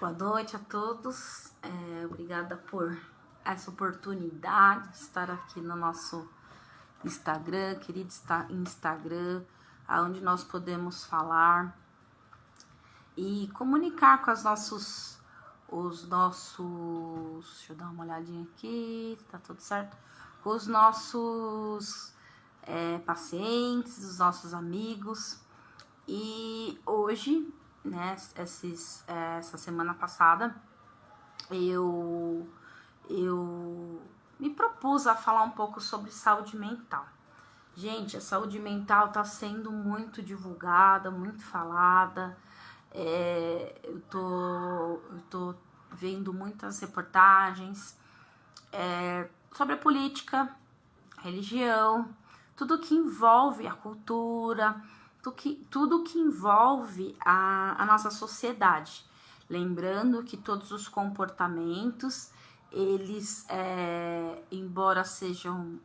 Boa noite a todos, obrigada por essa oportunidade de estar aqui no nosso Instagram, querido Instagram, onde nós podemos falar e comunicar com os nossos, deixa eu dar uma olhadinha aqui, tá tudo certo, com os nossos pacientes, os nossos amigos. E hoje, né, essa semana passada, eu me propus a falar um pouco sobre saúde mental. Gente, a saúde mental está sendo muito divulgada, muito falada. Eu tô vendo muitas reportagens sobre a política, religião, tudo que envolve a cultura, tudo que envolve a nossa sociedade. Lembrando que todos os comportamentos, eles, embora sejam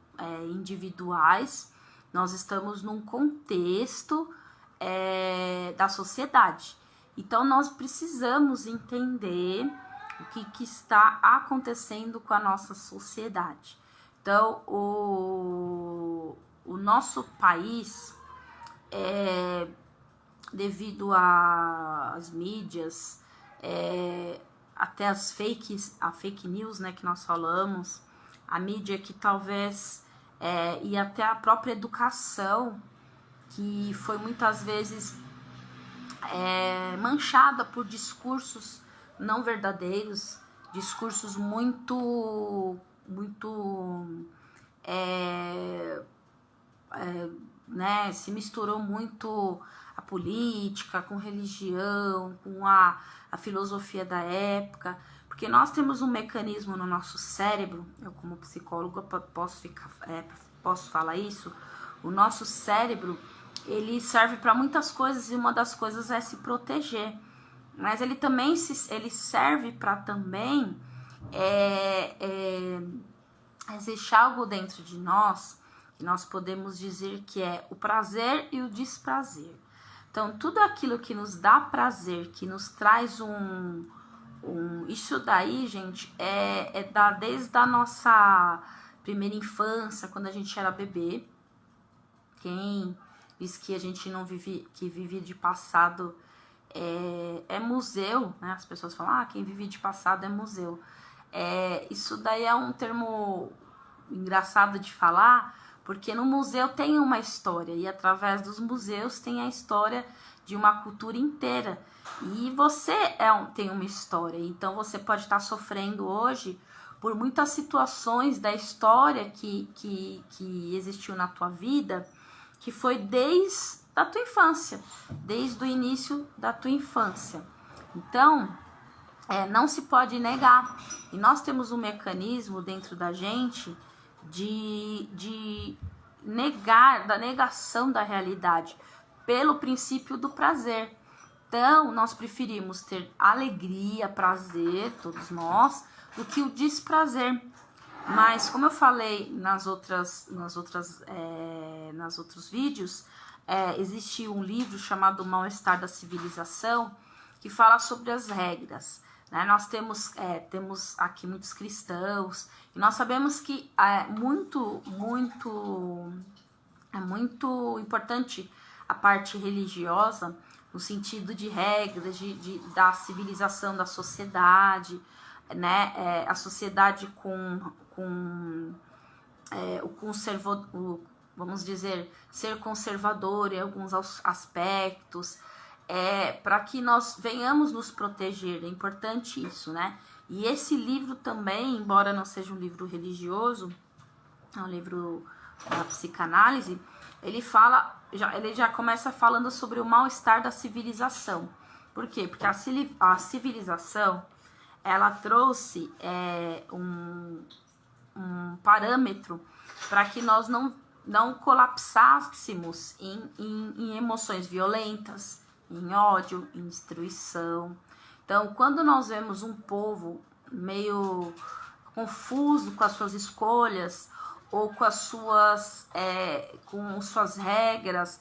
individuais, nós estamos num contexto da sociedade. Então, nós precisamos entender o que está acontecendo com a nossa sociedade. Então, o nosso país, devido às mídias, até a fake news, né, que nós falamos, a mídia que talvez, e até a própria educação, que foi muitas vezes manchada por discursos não verdadeiros, discursos né, se misturou muito a política com religião, com a filosofia da época, porque nós temos um mecanismo no nosso cérebro, eu como psicóloga posso falar isso, o nosso cérebro, ele serve para muitas coisas e uma das coisas é se proteger, mas ele também ele serve para também existe algo dentro de nós que nós podemos dizer que é o prazer e o desprazer. Então, tudo aquilo que nos dá prazer, que nos traz isso daí, gente, desde a nossa primeira infância, quando a gente era bebê. Quem diz que a gente não vive, que vive de passado é museu, né? As pessoas falam, quem vive de passado é museu. Isso daí é um termo engraçado de falar, porque no museu tem uma história, e através dos museus tem a história de uma cultura inteira. E você tem uma história, então você pode estar sofrendo hoje por muitas situações da história que existiu na tua vida, que foi desde a tua infância, desde o início da tua infância. Então, não se pode negar. E nós temos um mecanismo dentro da gente da negação da realidade pelo princípio do prazer. Então, nós preferimos ter alegria, prazer, todos nós, do que o desprazer. Mas, como eu falei nos outros vídeos, existe um livro chamado O Mal-Estar da Civilização, que fala sobre as regras. Nós temos aqui muitos cristãos, e nós sabemos que é muito importante a parte religiosa, no sentido de regras, da civilização da sociedade, né? A sociedade vamos dizer, ser conservador em alguns aspectos, para que nós venhamos nos proteger, é importante isso, né? E esse livro também, embora não seja um livro religioso, é um livro da psicanálise, ele já começa falando sobre o mal-estar da civilização. Por quê? Porque a civilização, ela trouxe um parâmetro para que nós não colapsássemos em emoções violentas, em ódio, em destruição. Então, quando nós vemos um povo meio confuso com as suas escolhas ou com suas regras,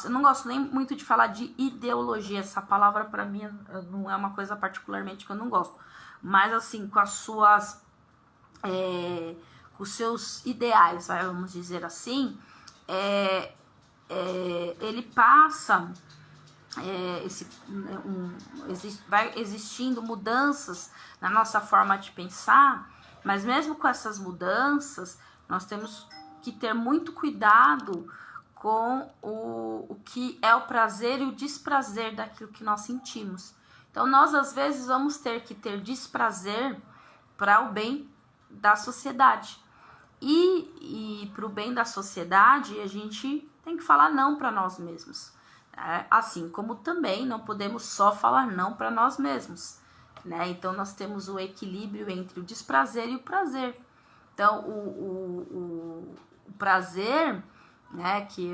eu não gosto nem muito de falar de ideologia, essa palavra para mim não é uma coisa particularmente que eu não gosto, mas assim, com as suas, com os seus ideais, vamos dizer assim, ele passa, vai existindo mudanças na nossa forma de pensar, mas mesmo com essas mudanças, nós temos que ter muito cuidado com o que é o prazer e o desprazer daquilo que nós sentimos. Então, nós às vezes vamos ter que ter desprazer para o bem da sociedade. E para o bem da sociedade, a gente tem que falar não para nós mesmos. Assim como também não podemos só falar não para nós mesmos. Né? Então, nós temos o equilíbrio entre o desprazer e o prazer. Então, o prazer, né, que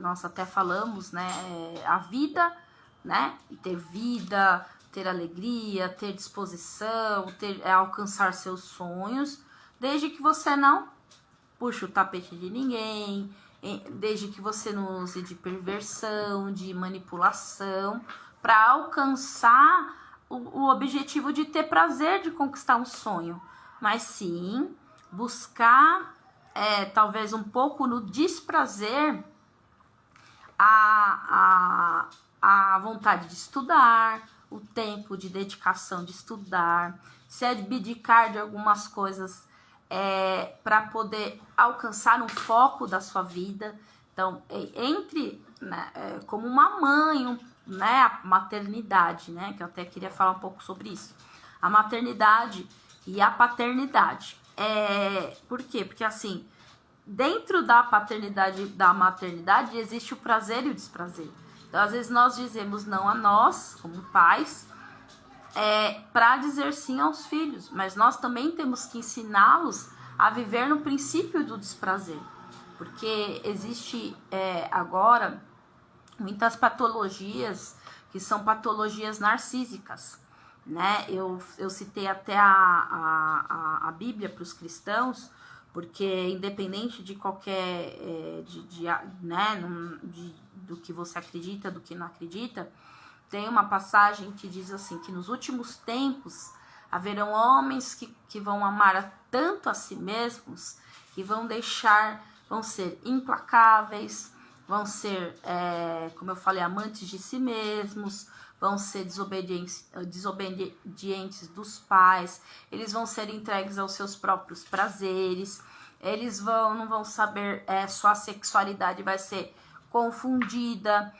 nós até falamos, né, a vida, né, ter vida, ter alegria, ter disposição, alcançar seus sonhos, desde que você não puxe o tapete de ninguém, desde que você não use de perversão, de manipulação, para alcançar o objetivo de ter prazer de conquistar um sonho, mas sim buscar talvez um pouco no desprazer a vontade de estudar, o tempo de dedicação de estudar, se abdicar de algumas coisas para poder alcançar um foco da sua vida. Então, como uma mãe, né, a maternidade, né, que eu até queria falar um pouco sobre isso, a maternidade e a paternidade. Por quê? Porque assim, dentro da paternidade e da maternidade existe o prazer e o desprazer. Então, às vezes nós dizemos não a nós, como pais, para dizer sim aos filhos, mas nós também temos que ensiná-los a viver no princípio do desprazer, porque existe agora muitas patologias que são patologias narcísicas, né? Eu citei até a Bíblia para os cristãos, porque independente de qualquer do que você acredita, do que não acredita, tem uma passagem que diz assim, que nos últimos tempos haverão homens que vão amar tanto a si mesmos, que vão ser implacáveis, vão ser, como eu falei, amantes de si mesmos, vão ser desobedientes dos pais, eles vão ser entregues aos seus próprios prazeres, eles não vão saber, sua sexualidade vai ser confundida,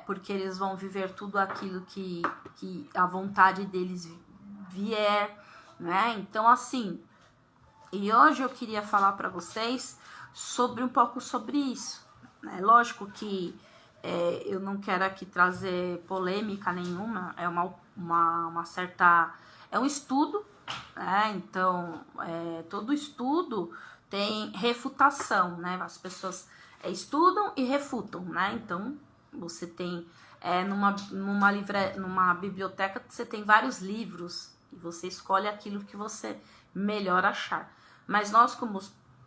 porque eles vão viver tudo aquilo que a vontade deles vier, né? Então, assim, e hoje eu queria falar para vocês um pouco sobre isso. Lógico que eu não quero aqui trazer polêmica nenhuma, é um estudo, né? Então, todo estudo tem refutação, né? As pessoas estudam e refutam, né? Então, você tem numa biblioteca, você tem vários livros e você escolhe aquilo que você melhor achar. Mas nós,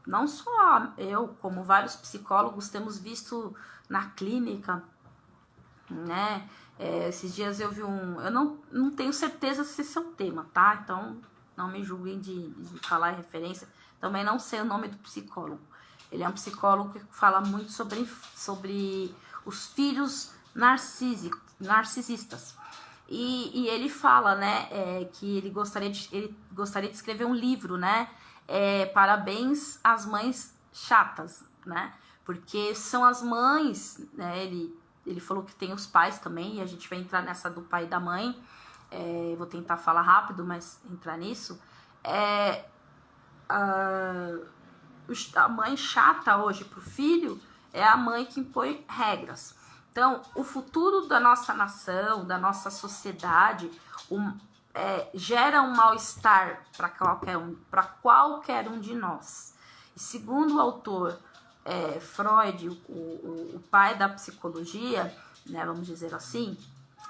não só eu, como vários psicólogos, temos visto na clínica, né? Esses dias eu vi eu não tenho certeza se esse é o tema, tá? Então, não me julguem de falar referência. Também não sei o nome do psicólogo. Ele é um psicólogo que fala muito sobre os filhos narcisistas. E ele fala, né, que ele gostaria de escrever um livro, né? Parabéns às mães chatas, né? Porque são as mães, né? Ele falou que tem os pais também, e a gente vai entrar nessa do pai e da mãe. Vou tentar falar rápido, mas entrar nisso. A mãe chata hoje pro filho é a mãe que impõe regras. Então, o futuro da nossa nação, da nossa sociedade, gera um mal-estar para qualquer um de nós. E segundo o autor Freud, o pai da psicologia, né, vamos dizer assim,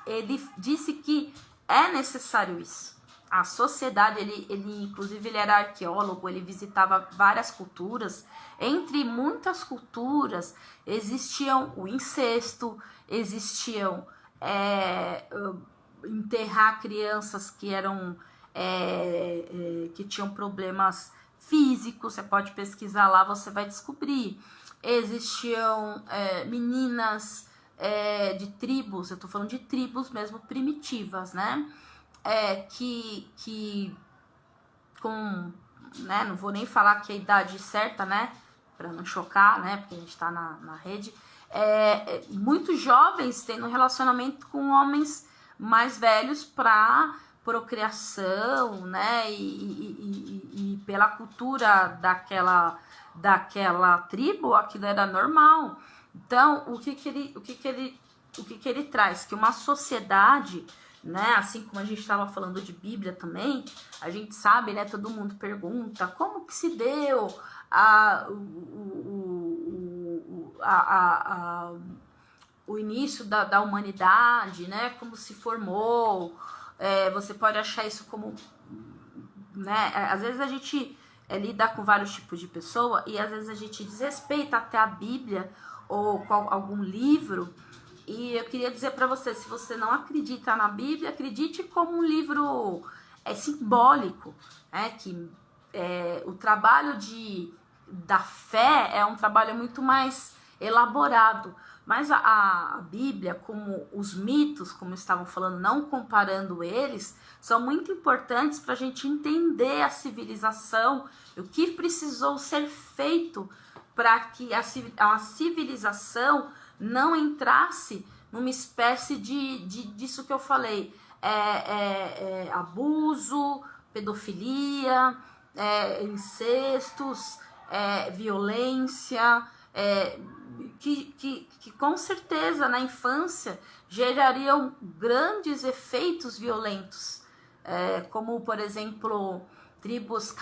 ele disse que é necessário isso. a sociedade, ele inclusive ele era arqueólogo, ele visitava várias culturas. Entre muitas culturas existiam o incesto, existiam enterrar crianças que eram que tinham problemas físicos. Você pode pesquisar lá, você vai descobrir. Existiam meninas de tribos, eu tô falando de tribos mesmo primitivas, né? Que com, né, não vou nem falar que é a idade certa, né, para não chocar, né, porque a gente tá na rede, muito jovens tendo relacionamento com homens mais velhos para procriação, né, e pela cultura daquela tribo, aquilo era normal. Então, o que ele traz? Que uma sociedade, né, assim como a gente estava falando de Bíblia também, a gente sabe, né, todo mundo pergunta como que se deu o início da humanidade, né, como se formou. Você pode achar isso como, né, às vezes a gente lida com vários tipos de pessoa e às vezes a gente desrespeita até a Bíblia ou algum livro. E eu queria dizer para você, se você não acredita na Bíblia, acredite como um livro simbólico, né? Que o trabalho da fé é um trabalho muito mais elaborado. Mas a Bíblia, como os mitos, como estavam falando, não comparando eles, são muito importantes para a gente entender a civilização, o que precisou ser feito para que a civilização não entrasse numa espécie disso que eu falei, abuso, pedofilia, incestos, violência, que com certeza na infância gerariam grandes efeitos violentos, como por exemplo tribos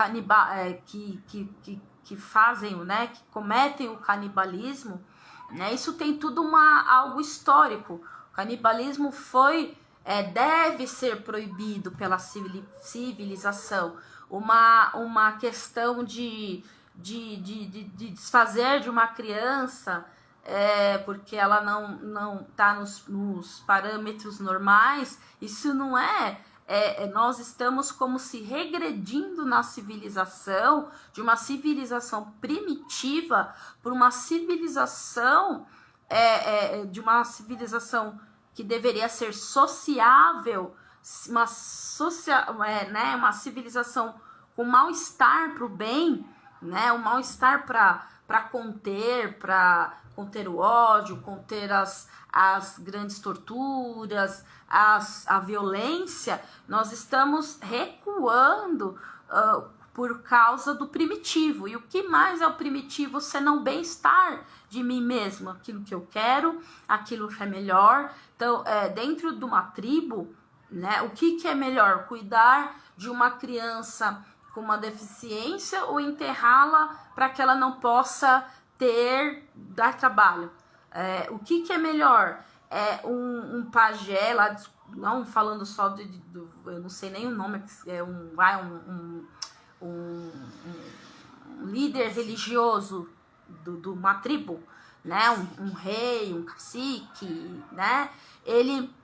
que fazem, né, que cometem o canibalismo, né? Isso tem tudo algo histórico. O canibalismo deve ser proibido pela civilização. Uma questão de desfazer de uma criança porque ela não está nos parâmetros normais. Isso não nós estamos como se regredindo na civilização, de uma civilização primitiva para uma civilização de uma civilização que deveria ser sociável, uma civilização com mal-estar para o bem, né? Um mal-estar para conter o ódio, conter as grandes torturas, a violência. Nós estamos recuando por causa do primitivo. E o que mais é o primitivo senão o bem-estar de mim mesmo? Aquilo que eu quero, aquilo que é melhor. Então, dentro de uma tribo, né, o que é melhor? Cuidar de uma criança com uma deficiência ou enterrá-la para que ela não possa dar trabalho? O que é melhor? Um pajé lá, não falando só eu não sei nem o nome, um líder religioso de uma tribo, né? Um rei, um cacique, né? Ele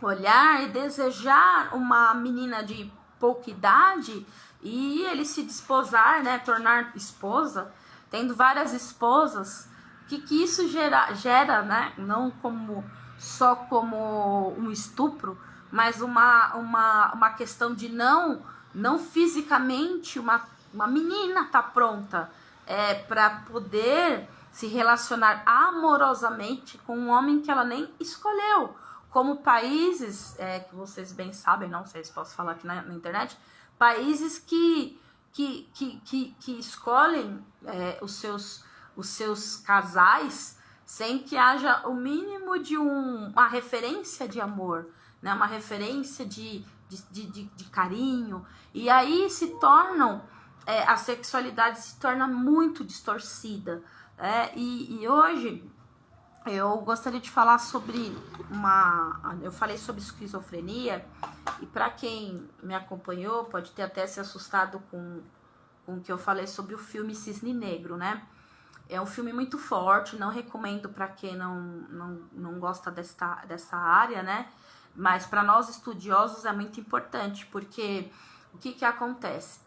olhar e desejar uma menina de pouca idade e ele se desposar, né? Tornar esposa, tendo várias esposas. Que isso gera, né? Não só como um estupro, mas uma questão de não fisicamente uma menina tá pronta para poder se relacionar amorosamente com um homem que ela nem escolheu. Como países, que vocês bem sabem, não sei se posso falar aqui na internet, países que escolhem os seus casais sem que haja o mínimo de uma referência de amor, né? Uma referência de carinho. E aí a sexualidade se torna muito distorcida. E hoje Eu gostaria de falar sobre eu falei sobre esquizofrenia, e para quem me acompanhou pode ter até se assustado com o que eu falei sobre o filme Cisne Negro, né? É um filme muito forte, não recomendo para quem não gosta dessa área, né? Mas para nós estudiosos é muito importante, porque o que acontece?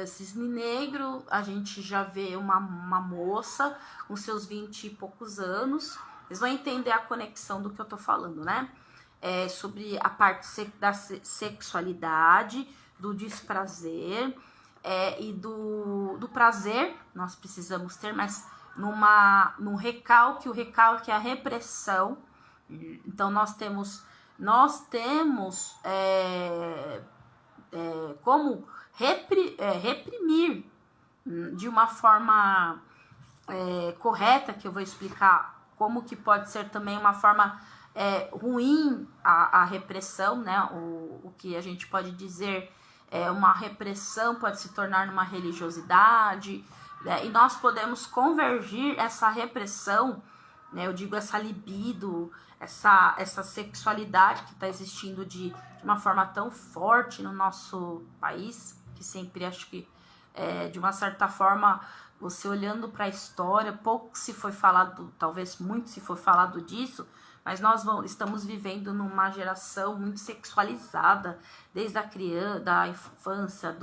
Cisne Negro, a gente já vê uma moça com seus 20 e poucos anos. Vocês vão entender a conexão do que eu tô falando, né? Sobre a parte da sexualidade, do desprazer, e do prazer, nós precisamos ter, mas num recalque, o recalque é a repressão. Então nós temos como reprimir de uma forma correta, que eu vou explicar como que pode ser também uma forma ruim a repressão, né? O que a gente pode dizer uma repressão pode se tornar uma religiosidade, né? E nós podemos convergir essa repressão, né? Eu digo essa libido, essa sexualidade que está existindo de uma forma tão forte no nosso país, que sempre acho que, de uma certa forma, você olhando para a história, pouco se foi falado, talvez muito se foi falado disso, mas nós estamos vivendo numa geração muito sexualizada, desde a criança, da infância,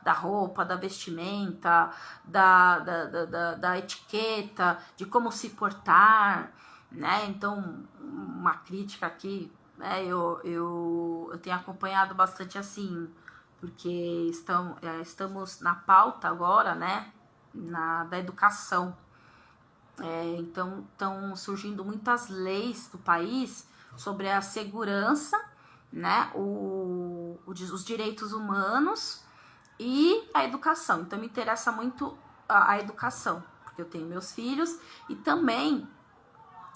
da roupa, da vestimenta, da etiqueta, de como se portar, né? Então, uma crítica aqui, né? Eu tenho acompanhado bastante assim, porque estamos na pauta agora, né? Da educação. Então, estão surgindo muitas leis do país sobre a segurança, né, os direitos humanos e a educação. Então, me interessa muito a educação, porque eu tenho meus filhos, e também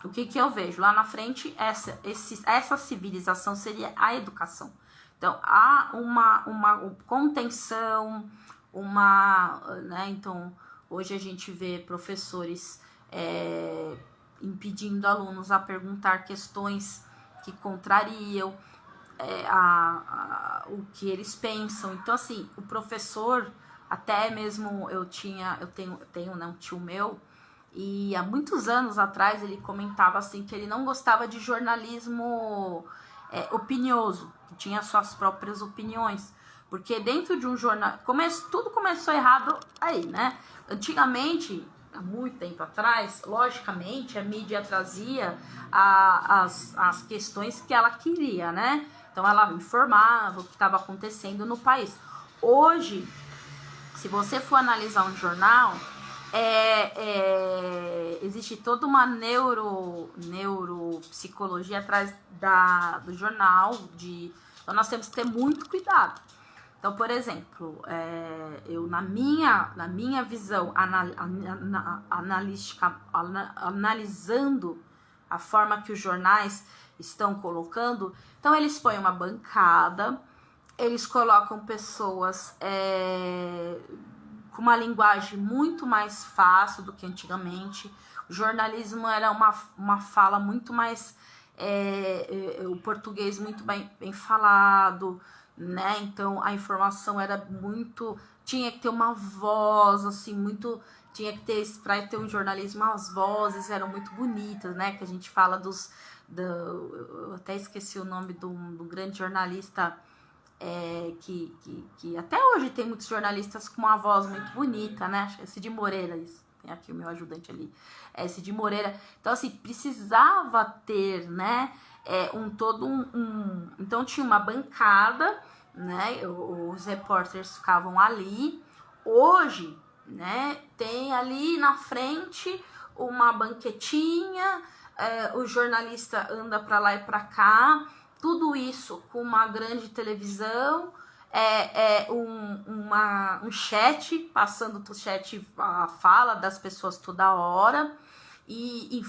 o que eu vejo lá na frente, essa civilização seria a educação. Então, há uma contenção, né, então, hoje a gente vê professores impedindo alunos a perguntar questões que contrariam o que eles pensam. Então, assim, o professor, até mesmo eu tenho né, um tio meu, e há muitos anos atrás ele comentava assim que ele não gostava de jornalismo opinioso, que tinha suas próprias opiniões, porque dentro de um jornal, tudo começou errado aí, né? Antigamente, há muito tempo atrás, logicamente, a mídia trazia as questões que ela queria, né? Então, ela informava o que estava acontecendo no país. Hoje, se você for analisar um jornal, existe toda uma neuropsicologia atrás do jornal. Então, nós temos que ter muito cuidado. Então, por exemplo, eu na minha visão analítica, analisando a forma que os jornais estão colocando, então eles põem uma bancada, eles colocam pessoas com uma linguagem muito mais fácil do que antigamente. O jornalismo era uma fala muito mais, o português muito bem falado, né? Então a informação era tinha que ter uma voz assim muito, tinha que ter, para ter um jornalismo, as vozes eram muito bonitas, né? Que a gente fala eu até esqueci o nome do grande jornalista, que até hoje tem muitos jornalistas com uma voz muito bonita, né? Cid Moreira, isso. Tem aqui o meu ajudante ali, Cid Moreira. Então, assim, precisava ter, né, então tinha uma bancada, né, os repórteres ficavam ali. Hoje, né, tem ali na frente uma banquetinha, o jornalista anda para lá e para cá, tudo isso com uma grande televisão, um chat, passando do chat a fala das pessoas toda hora, e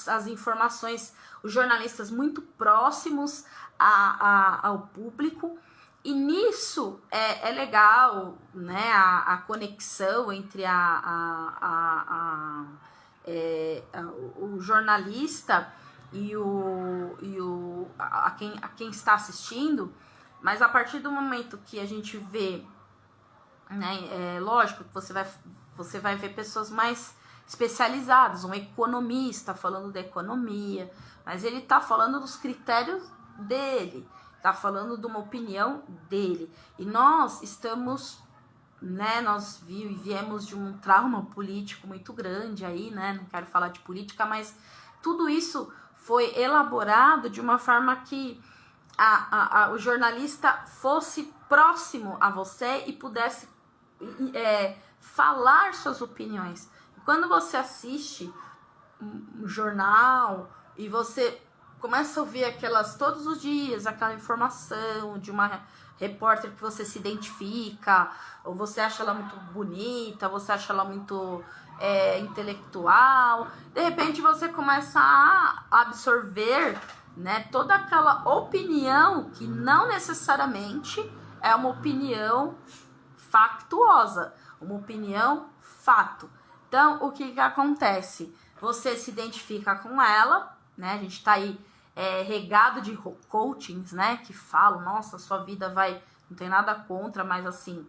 as informações, os jornalistas muito próximos ao público. E nisso é legal, né, a conexão entre o jornalista a quem está assistindo, mas a partir do momento que a gente vê, né, lógico que você vai ver pessoas mais especializadas, um economista falando da economia, mas ele está falando dos critérios dele, está falando de uma opinião dele, e nós estamos, né, nós viemos de um trauma político muito grande aí, né, não quero falar de política, mas tudo isso foi elaborado de uma forma que o jornalista fosse próximo a você e pudesse falar suas opiniões. Quando você assiste um jornal e você começa a ouvir todos os dias, aquela informação de uma repórter que você se identifica, ou você acha ela muito bonita, você acha ela muito intelectual, de repente você começa a absorver, né, toda aquela opinião que não necessariamente é uma opinião factuosa, uma opinião fato. Então, o que acontece? Você se identifica com ela, né? A gente tá aí regado de coachings, né? Que falam, nossa, sua vida vai... Não tem nada contra, mas assim,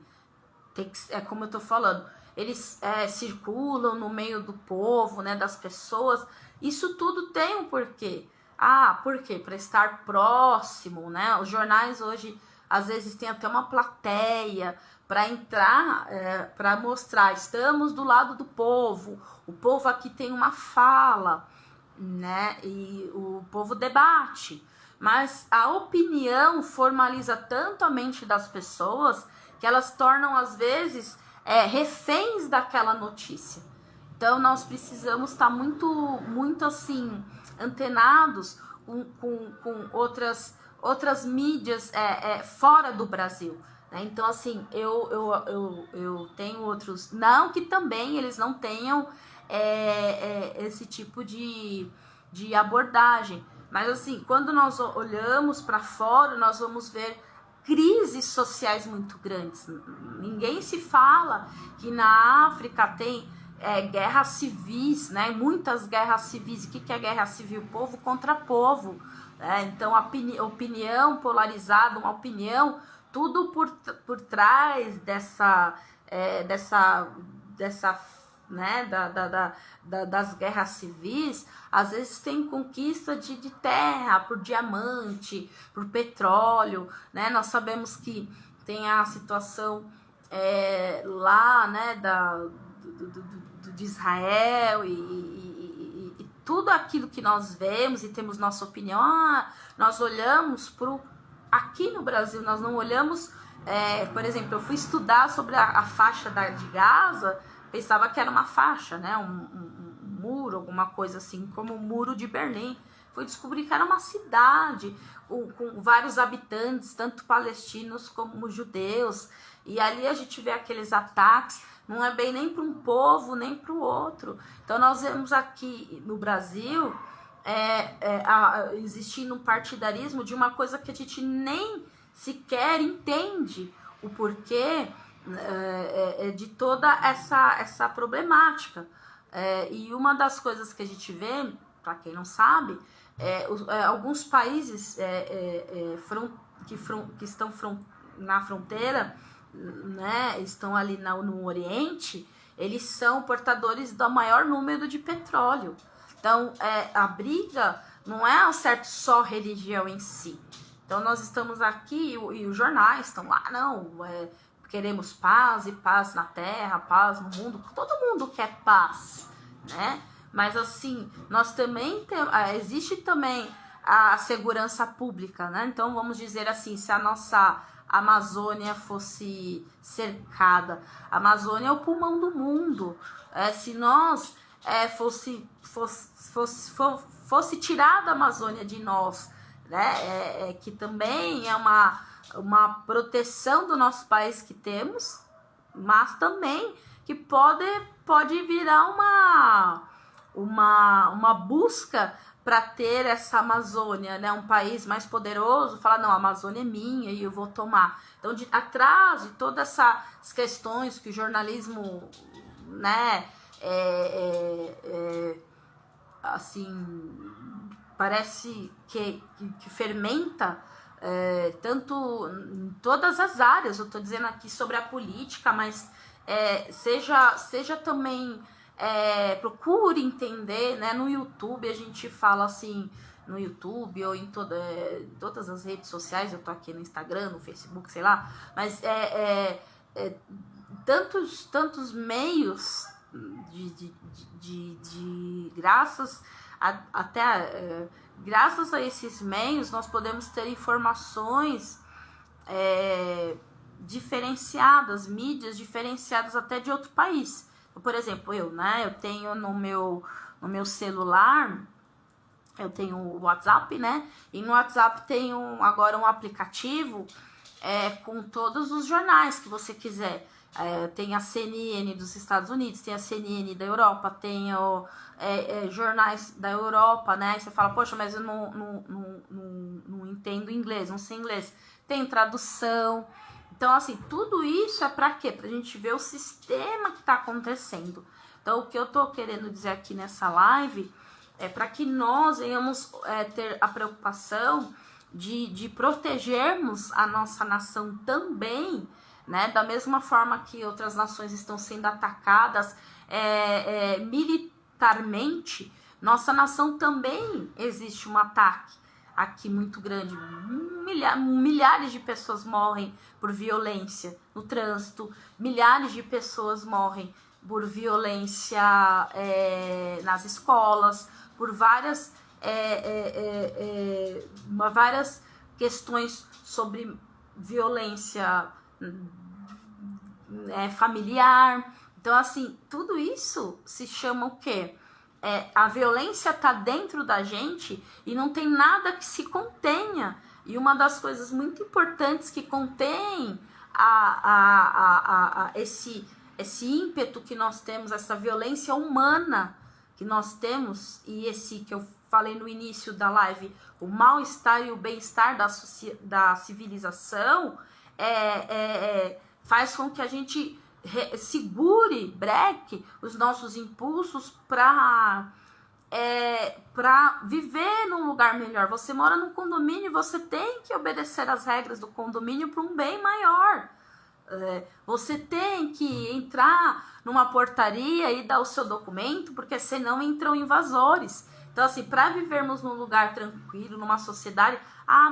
como eu tô falando, eles circulam no meio do povo, né? Das pessoas. Isso tudo tem um porquê. Por quê? Para estar próximo, né? Os jornais hoje, às vezes, tem até uma plateia para entrar, para mostrar, estamos do lado do povo, o povo aqui tem uma fala, né? E o povo debate, mas a opinião formaliza tanto a mente das pessoas que elas tornam, às vezes, reféns daquela notícia. Então, nós precisamos estar muito assim, antenados com outras mídias fora do Brasil. Então, assim, eu tenho outros... Não que também eles não tenham esse tipo de abordagem. Mas, assim, quando nós olhamos para fora, nós vamos ver crises sociais muito grandes. Ninguém se fala que na África tem guerras civis, né? Muitas guerras civis. O que é guerra civil? Povo contra povo. Então, a opinião polarizada, uma opinião... Tudo por trás dessa né, das guerras civis, às vezes tem conquista de terra, por diamante, por petróleo, né? Nós sabemos que tem a situação lá, né, de Israel e tudo aquilo que nós vemos e temos nossa opinião, nós olhamos aqui no Brasil, nós não olhamos, por exemplo, eu fui estudar sobre a faixa de Gaza, pensava que era uma faixa, né, um muro, alguma coisa assim, como o muro de Berlim. Fui descobrir que era uma cidade com vários habitantes, tanto palestinos como judeus, e ali a gente vê aqueles ataques, não é bem nem para um povo, nem para o outro. Então nós vemos aqui no Brasil... existindo um partidarismo de uma coisa que a gente nem sequer entende o porquê de toda essa problemática. E uma das coisas que a gente vê, para quem não sabe, alguns países que estão na fronteira, né, estão ali no Oriente, eles são portadores do maior número de petróleo. Então, a briga não é um certo só religião em si. Então, nós estamos aqui e os jornais estão lá, queremos paz e paz na terra, paz no mundo. Todo mundo quer paz, né? Mas, assim, nós também existe também a segurança pública, né? Então, vamos dizer assim, se a nossa Amazônia fosse cercada, a Amazônia é o pulmão do mundo. Se nós... fosse tirada a Amazônia de nós, né? Que também é uma proteção do nosso país que temos, mas também que pode virar uma busca para ter essa Amazônia, né? Um país mais poderoso, falar, não, a Amazônia é minha e eu vou tomar. Então, atrás de todas essas questões que o jornalismo, né, assim, parece que fermenta tanto em todas as áreas. Eu estou dizendo aqui sobre a política, mas seja também, procure entender, né? No YouTube a gente fala assim, no YouTube ou em todas as redes sociais, eu tô aqui no Instagram, no Facebook, sei lá, mas tantos meios graças graças a esses meios nós podemos ter informações diferenciadas, mídias diferenciadas até de outro país. Por exemplo, eu tenho no meu celular, eu tenho o WhatsApp, né? E no WhatsApp tem agora um aplicativo com todos os jornais que você quiser. Tem a CNN dos Estados Unidos, tem a CNN da Europa, tem jornais da Europa, né? E você fala, poxa, mas eu não entendo inglês, não sei inglês. Tem tradução. Então, assim, tudo isso é para quê? Pra gente ver o sistema que tá acontecendo. Então, o que eu tô querendo dizer aqui nessa live é para que nós venhamos ter a preocupação de protegermos a nossa nação também, né? Da mesma forma que outras nações estão sendo atacadas militarmente, nossa nação também existe um ataque aqui muito grande. Milhares de pessoas morrem por violência no trânsito, milhares de pessoas morrem por violência nas escolas, por várias questões sobre violência familiar. Então, assim, tudo isso se chama o quê? A violência tá dentro da gente e não tem nada que se contenha. E uma das coisas muito importantes que contém esse ímpeto que nós temos, essa violência humana que nós temos, e esse que eu falei no início da live, o mal-estar e o bem-estar da civilização, faz com que a gente segure, breque os nossos impulsos para viver num lugar melhor. Você mora num condomínio, você tem que obedecer às regras do condomínio para um bem maior. Você tem que entrar numa portaria e dar o seu documento, porque senão entram invasores. Então, assim, para vivermos num lugar tranquilo, numa sociedade...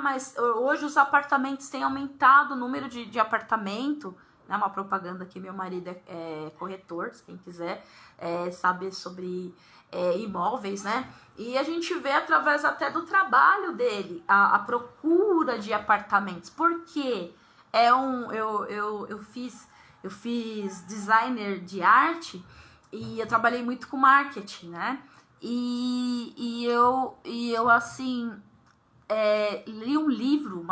mas hoje os apartamentos têm aumentado o número de apartamento, né? Uma propaganda que meu marido é corretor, se quem quiser saber sobre imóveis, né? E a gente vê através até do trabalho dele, a procura de apartamentos. Por quê? Eu fiz designer de arte e eu trabalhei muito com marketing, né? E eu assim, li um livro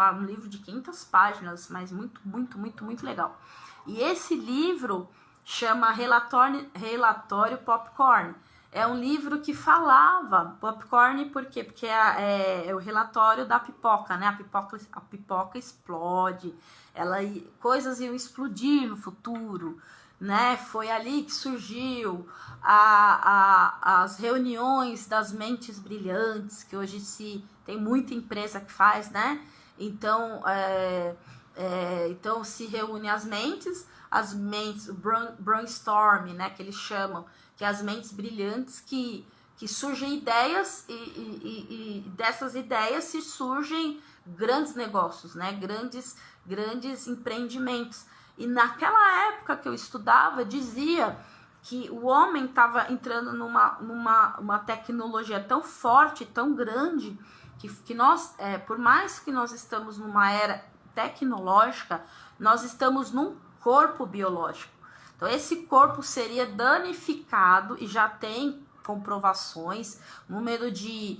de 500 páginas, mas muito, muito, muito, muito legal. E esse livro chama Relatório Popcorn. É um livro que falava popcorn, por quê? Porque é o relatório da pipoca, né? A pipoca explode, coisas iam explodir no futuro, né? Foi ali que surgiu as reuniões das mentes brilhantes, que hoje tem muita empresa que faz, né? Então, então se reúne as mentes, brainstorm, né? Que eles chamam, que é as mentes brilhantes que surgem ideias e dessas ideias se surgem grandes negócios, né? Grandes empreendimentos. E naquela época que eu estudava, dizia que o homem estava entrando numa tecnologia tão forte, tão grande, que nós, por mais que nós estamos numa era tecnológica, nós estamos num corpo biológico. Então, esse corpo seria danificado, e já tem comprovações, número de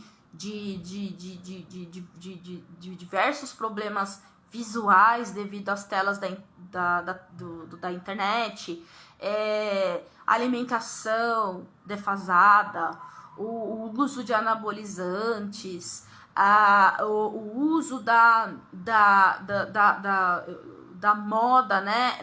diversos problemas visuais devido às telas da internet, alimentação defasada, o uso de anabolizantes, o uso da moda, né,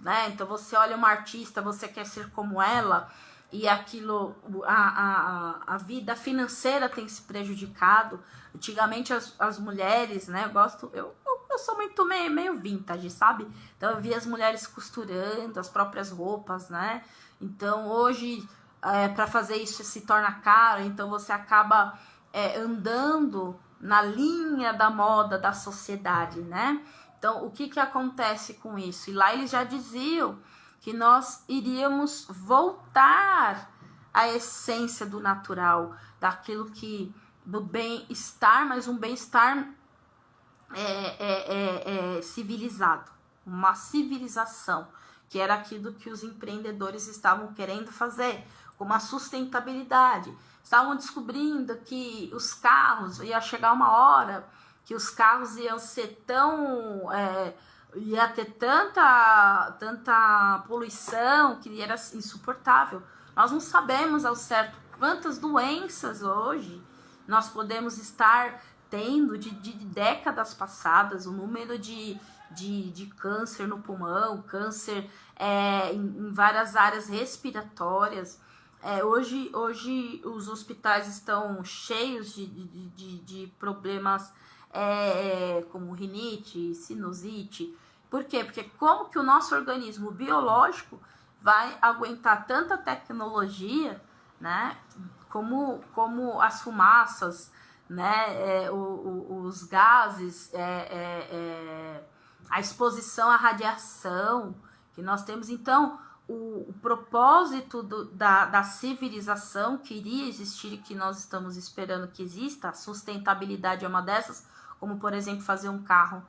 né? Então você olha uma artista, você quer ser como ela, e aquilo, a vida financeira tem se prejudicado. Antigamente as mulheres, né, eu sou muito meio vintage, sabe? Então eu via as mulheres costurando as próprias roupas, né? Então hoje, para fazer isso se torna caro, então você acaba andando na linha da moda da sociedade, né? Então o que acontece com isso? E lá eles já diziam que nós iríamos voltar à essência do natural, daquilo que, do bem-estar, mas um bem-estar civilizado, uma civilização, que era aquilo que os empreendedores estavam querendo fazer, como a sustentabilidade. Estavam descobrindo que os carros, ia chegar uma hora que os carros iam ser tão... ia ter tanta poluição que era insuportável. Nós não sabemos ao certo quantas doenças hoje nós podemos estar tendo de décadas passadas, o número de câncer no pulmão, câncer em várias áreas respiratórias. Hoje os hospitais estão cheios de problemas como rinite, sinusite. Por quê? Porque como que o nosso organismo biológico vai aguentar tanta tecnologia, né? Como as fumaças, né? Os gases, a exposição à radiação que nós temos. Então, o propósito da civilização que iria existir e que nós estamos esperando que exista, a sustentabilidade é uma dessas, como, por exemplo, fazer um carro,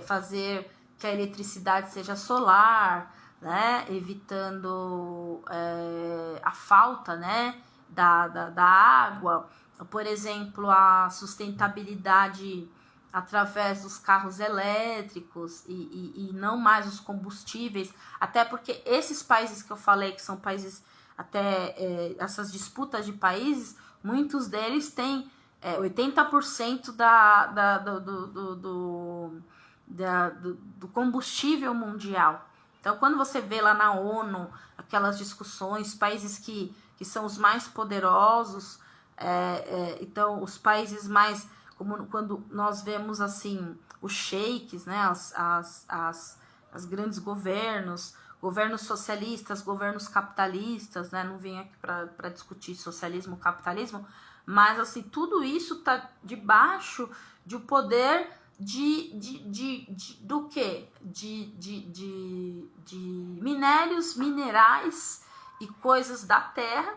fazer que a eletricidade seja solar, né, evitando a falta, né, da água, por exemplo, a sustentabilidade através dos carros elétricos e não mais os combustíveis, até porque esses países que eu falei, que são países, essas disputas de países, muitos deles têm 80% do combustível mundial. Então, quando você vê lá na ONU aquelas discussões, países que são os mais poderosos, então os países mais, como quando nós vemos assim os sheiks, né, as grandes governos socialistas, governos capitalistas, né, não vim aqui para discutir socialismo, capitalismo, mas assim, tudo isso está debaixo de um poder do quê? De minérios, minerais e coisas da terra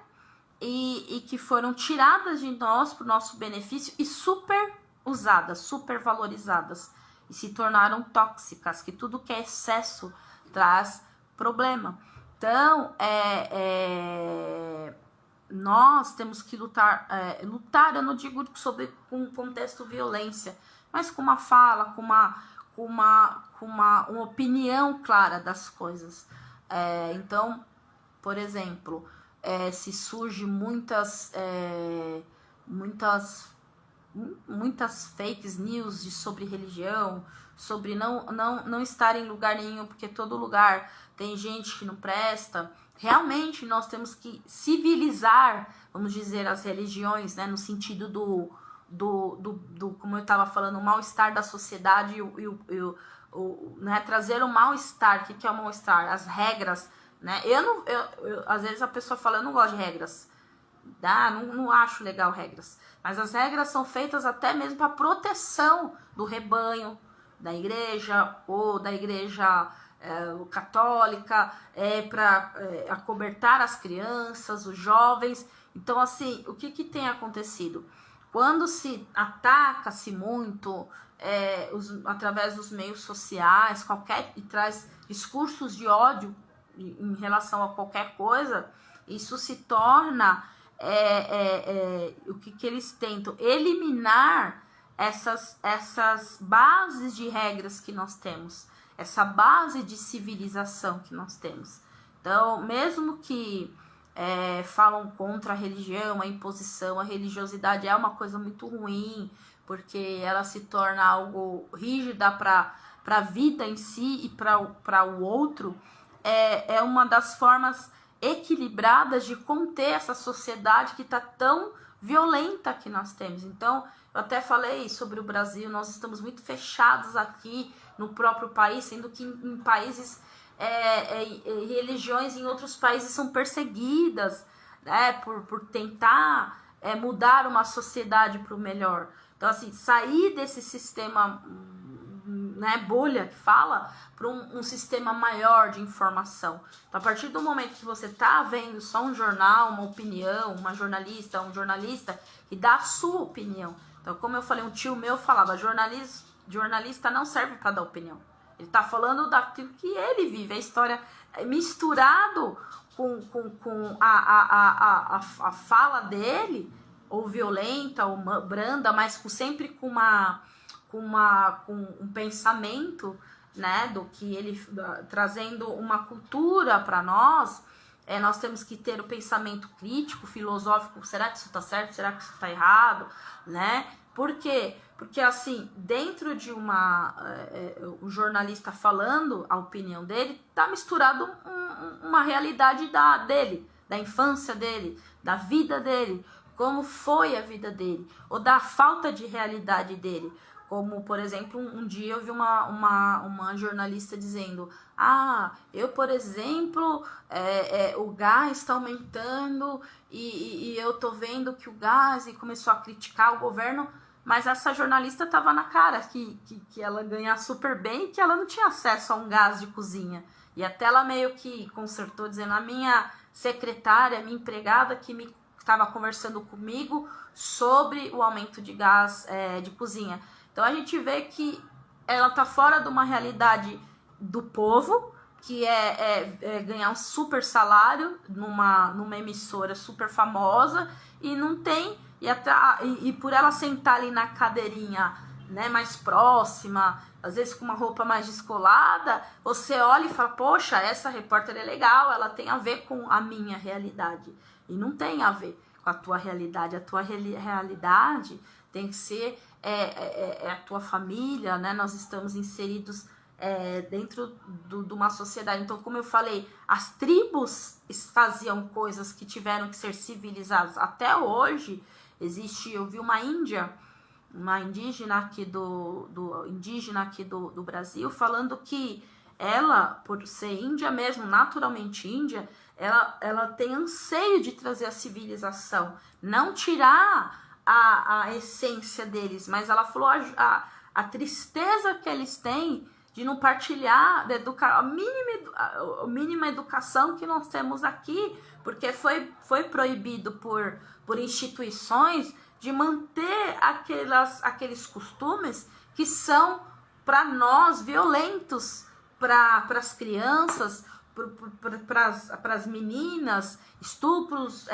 e que foram tiradas de nós para o nosso benefício e super usadas, super valorizadas e se tornaram tóxicas, que tudo que é excesso traz problema. Então, nós temos que lutar, eu não digo com contexto violência, mas com uma fala, com uma opinião clara das coisas. Então, por exemplo, se surge muitas fake news sobre religião, sobre não estar em lugar nenhum, porque todo lugar tem gente que não presta. Realmente nós temos que civilizar, vamos dizer, as religiões, né, no sentido como eu estava falando, o mal-estar da sociedade né, trazer o mal-estar. O que é o mal-estar? As regras, né? Às vezes a pessoa fala, eu não gosto de regras, não acho legal regras, mas as regras são feitas até mesmo para proteção do rebanho, da igreja ou da igreja católica, para acobertar as crianças, os jovens. Então, assim, o que tem acontecido? Quando se ataca-se muito através dos meios sociais, e traz discursos de ódio em relação a qualquer coisa, isso se torna o que eles tentam eliminar essas bases de regras que nós temos, essa base de civilização que nós temos. Então, mesmo que falam contra a religião, a imposição, a religiosidade é uma coisa muito ruim, porque ela se torna algo rígida para a vida em si e para o outro, é uma das formas equilibradas de conter essa sociedade que está tão violenta que nós temos. Então, eu até falei sobre o Brasil, nós estamos muito fechados aqui no próprio país, sendo que em países, religiões em outros países são perseguidas, né, por tentar mudar uma sociedade para o melhor. Então, assim, sair desse sistema, né, bolha que fala, para um sistema maior de informação. Então, a partir do momento que você está vendo só um jornal, uma opinião, um jornalista que dá a sua opinião. Então, como eu falei, um tio meu falava, jornalista não serve para dar opinião. Ele está falando daquilo que ele vive, a história misturado com a fala dele, ou violenta, ou branda, mas sempre com um pensamento, né, do que ele trazendo uma cultura para nós. Nós temos que ter o pensamento crítico, filosófico, será que isso está certo, será que isso está errado, né? Por quê? Porque, assim, dentro de o jornalista falando a opinião dele, está misturado uma realidade dele, da infância dele, da vida dele, como foi a vida dele, ou da falta de realidade dele. Como, por exemplo, um dia eu vi uma jornalista dizendo, eu, por exemplo, o gás está aumentando e eu tô vendo que o gás, e começou a criticar o governo, mas essa jornalista tava na cara que ela ganha super bem e que ela não tinha acesso a um gás de cozinha. E até ela meio que consertou, dizendo, a minha secretária, minha empregada que estava conversando comigo sobre o aumento de gás de cozinha. Então a gente vê que ela tá fora de uma realidade do povo, que é ganhar um super salário numa emissora super famosa, e não tem, e por ela sentar ali na cadeirinha, né, mais próxima, às vezes com uma roupa mais descolada, você olha e fala, poxa, essa repórter é legal, ela tem a ver com a minha realidade. E não tem a ver com a tua realidade. A tua realidade tem que ser a tua família, né? Nós estamos inseridos dentro de uma sociedade. Então, como eu falei, as tribos faziam coisas que tiveram que ser civilizadas. Até hoje, eu vi uma indígena aqui do Brasil, falando que ela, por ser índia mesmo, naturalmente índia, ela tem anseio de trazer a civilização, não tirar a essência deles, mas ela falou a tristeza que eles têm de não partilhar a mínima educação que nós temos aqui, porque foi proibido por instituições de manter aqueles costumes que são, para nós, violentos, para as crianças, para as meninas, estupros,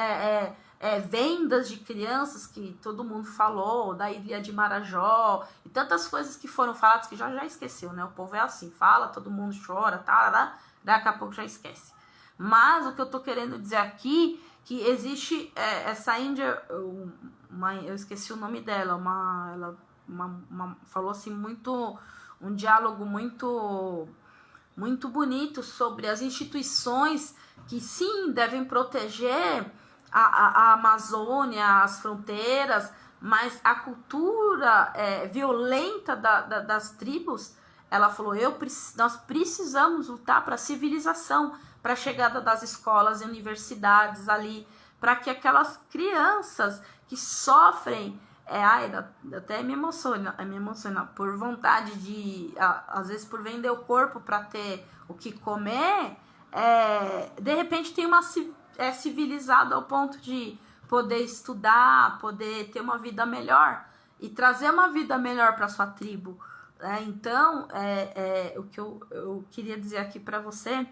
vendas de crianças, que todo mundo falou, da Ilha de Marajó, e tantas coisas que foram faladas que já esqueceu, né? O povo é assim, fala, todo mundo chora, daqui a pouco já esquece. Mas o que eu tô querendo dizer aqui, que existe essa índia, eu esqueci o nome dela, ela falou assim, um diálogo muito bonito sobre as instituições que sim devem proteger a Amazônia, as fronteiras, mas a cultura violenta das tribos. Ela falou, nós precisamos lutar para a civilização, para a chegada das escolas e universidades ali, para que aquelas crianças que sofrem, até me emociona, por vontade de, às vezes por vender o corpo para ter o que comer, de repente tem civilizado ao ponto de poder estudar, poder ter uma vida melhor e trazer uma vida melhor para sua tribo. Então, o que eu queria dizer aqui para você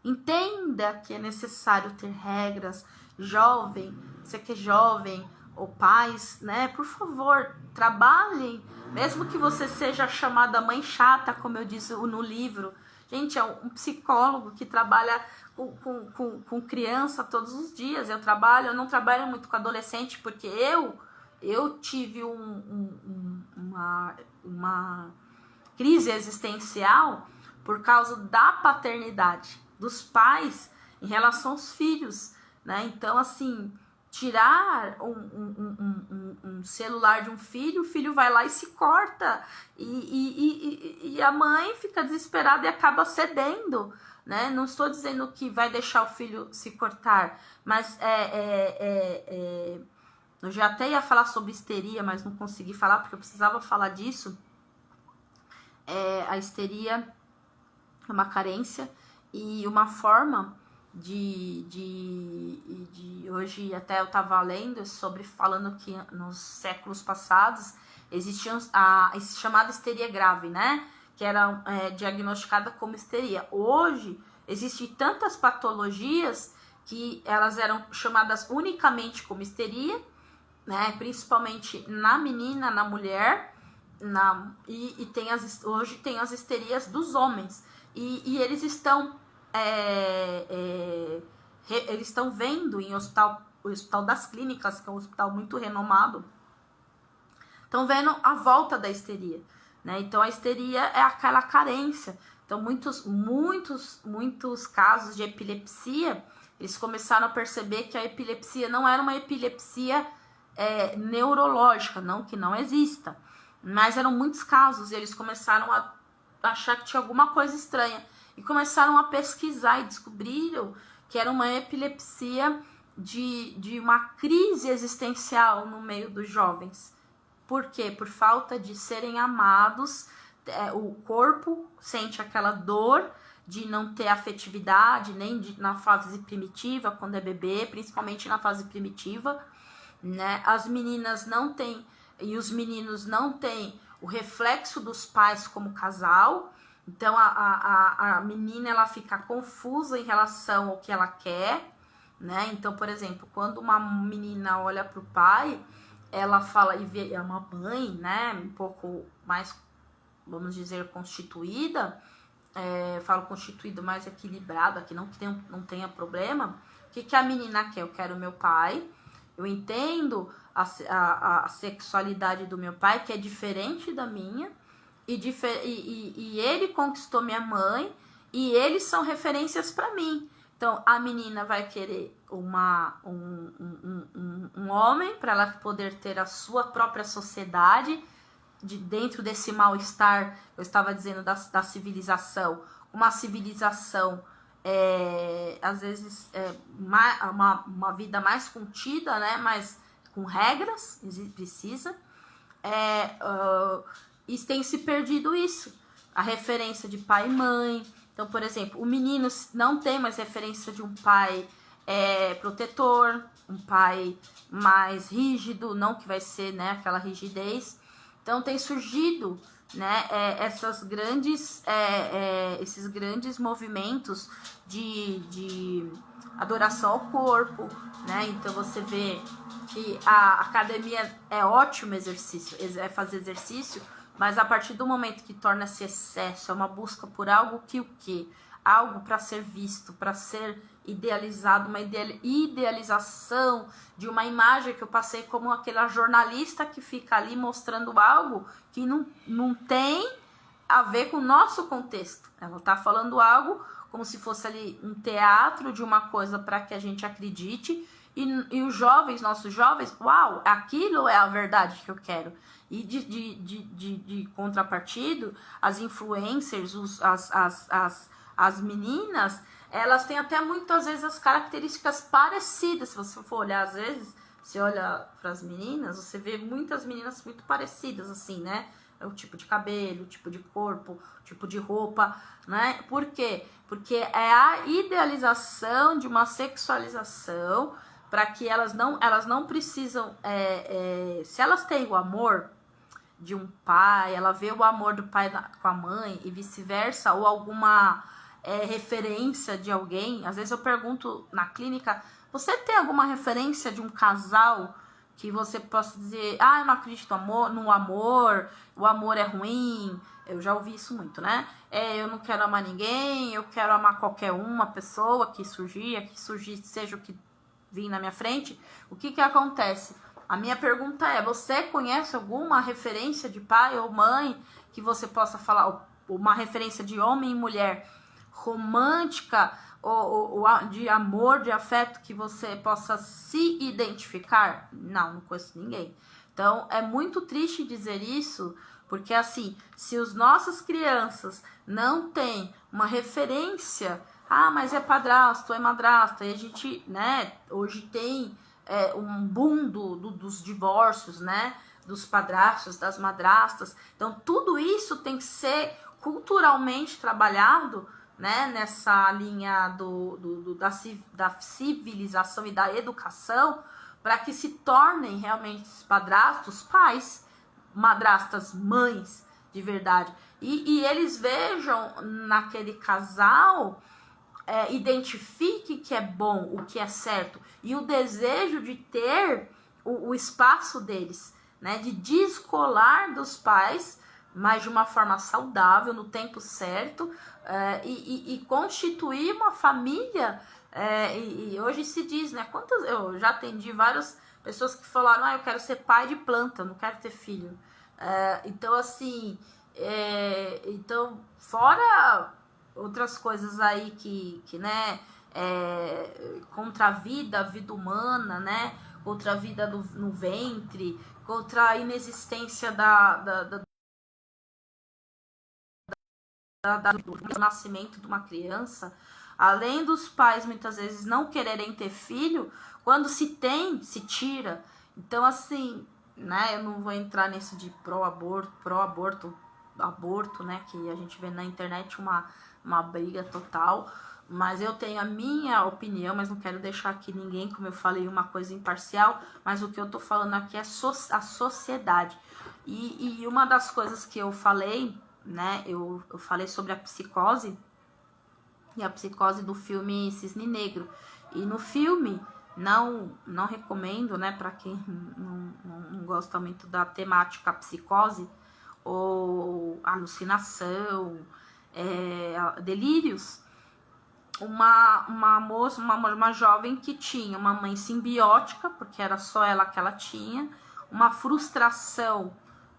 entenda que é necessário ter regras. Jovem, você que é jovem, ou pais, né, por favor, trabalhem, mesmo que você seja chamada mãe chata, como eu disse no livro. Gente, é um psicólogo que trabalha com criança todos os dias. Eu não trabalho muito com adolescente, porque eu eu tive uma crise existencial por causa da paternidade dos pais em relação aos filhos, né? Então, assim, tirar um celular de um filho, o filho vai lá e se corta, e a mãe fica desesperada e acaba cedendo, né? Não estou dizendo que vai deixar o filho se cortar, mas eu já até ia falar sobre histeria, mas não consegui falar porque eu precisava falar disso. A histeria é uma carência e uma forma de hoje, até eu estava lendo sobre, falando que nos séculos passados existia a chamada histeria grave, né? Que era diagnosticada como histeria. Hoje existem tantas patologias que elas eram chamadas unicamente como histeria, né? Principalmente na menina, na mulher, hoje tem as histerias dos homens, e eles estão eles estão vendo em o Hospital das Clínicas, que é um hospital muito renomado, estão vendo a volta da histeria, né? Então a histeria é aquela carência. Então muitos casos de epilepsia, eles começaram a perceber que a epilepsia não era uma epilepsia neurológica, não que não exista, mas eram muitos casos, e eles começaram a achar que tinha alguma coisa estranha, e começaram a pesquisar e descobriram que era uma epilepsia de uma crise existencial no meio dos jovens. Por quê? Por falta de serem amados, o corpo sente aquela dor de não ter afetividade, nem na fase primitiva, quando é bebê, principalmente na fase primitiva, né? As meninas não têm, e os meninos não têm o reflexo dos pais como casal. Então a menina, ela fica confusa em relação ao que ela quer, né? Então, por exemplo, quando uma menina olha para o pai, ela fala, e vê uma mãe, né, um pouco mais, vamos dizer, constituída, falo constituída, mais equilibrada, que não tenha problema. O que a menina quer? Eu quero meu pai, eu entendo a sexualidade do meu pai, que é diferente da minha, e ele conquistou minha mãe, e eles são referências para mim. Então, a menina vai querer um homem para ela poder ter a sua própria sociedade, dentro desse mal-estar, eu estava dizendo, da civilização. Uma civilização, às vezes, uma vida mais contida, né? Mas com regras, precisa. E tem se perdido isso, a referência de pai e mãe. Então, por exemplo, o menino não tem mais referência de um pai protetor, um pai mais rígido, não que vai ser, né, aquela rigidez. Então, tem surgido, né, esses grandes movimentos de adoração ao corpo, né? Então, você vê que a academia é ótimo exercício, fazer exercício, mas a partir do momento que torna-se excesso, é uma busca por algo algo para ser visto, para ser idealizado, uma idealização de uma imagem que eu passei como aquela jornalista que fica ali mostrando algo que não tem a ver com o nosso contexto. Ela está falando algo como se fosse ali um teatro de uma coisa para que a gente acredite, e os jovens, nossos jovens, uau, aquilo é a verdade que eu quero. E de contrapartido, as influencers, as meninas, elas têm até muitas vezes as características parecidas. Se você for olhar, às vezes, você olha para as meninas, você vê muitas meninas muito parecidas, assim, né? O tipo de cabelo, o tipo de corpo, o tipo de roupa, né? Por quê? Porque é a idealização de uma sexualização, para que elas não precisam, se elas têm o amor de um pai, ela vê o amor do pai com a mãe e vice-versa, ou alguma referência de alguém. Às vezes eu pergunto na clínica, você tem alguma referência de um casal que você possa dizer, eu não acredito no amor, o amor é ruim? Eu já ouvi isso muito, né? Eu não quero amar ninguém, eu quero amar qualquer uma pessoa que surgir, seja o que vir na minha frente. O que acontece? A minha pergunta é, você conhece alguma referência de pai ou mãe que você possa falar, uma referência de homem e mulher romântica ou de amor, de afeto que você possa se identificar? Não conheço ninguém. Então, é muito triste dizer isso, porque assim, se as nossas crianças não têm uma referência, mas é padrasto, é madrasta, e a gente, né, hoje tem um boom dos divórcios, né, dos padrastos, das madrastas. Então, tudo isso tem que ser culturalmente trabalhado, né, nessa linha da civilização e da educação, para que se tornem realmente padrastos pais, madrastas mães de verdade. E eles vejam naquele casal, identifique que é bom, o que é certo, e o desejo de ter o espaço deles, né, de descolar dos pais, mas de uma forma saudável, no tempo certo, e constituir uma família. E hoje se diz, né? Eu já atendi várias pessoas que falaram, eu quero ser pai de planta, não quero ter filho. Então, assim, então, fora outras coisas aí que né, contra a vida humana, né? Contra a vida no ventre, contra a inexistência do nascimento de uma criança, além dos pais muitas vezes não quererem ter filho, quando se tem, se tira. Então, assim, né, eu não vou entrar nisso de pró-aborto, né, que a gente vê na internet uma briga total, mas eu tenho a minha opinião, mas não quero deixar aqui ninguém, como eu falei, uma coisa imparcial, mas o que eu tô falando aqui é a sociedade. E uma das coisas que eu falei, né, eu falei sobre a psicose, e a psicose do filme Cisne Negro. E no filme, não recomendo, né, para quem não gosta muito da temática psicose, ou alucinação, delírios, uma moça, uma jovem que tinha uma mãe simbiótica, porque era só ela que ela tinha, uma frustração,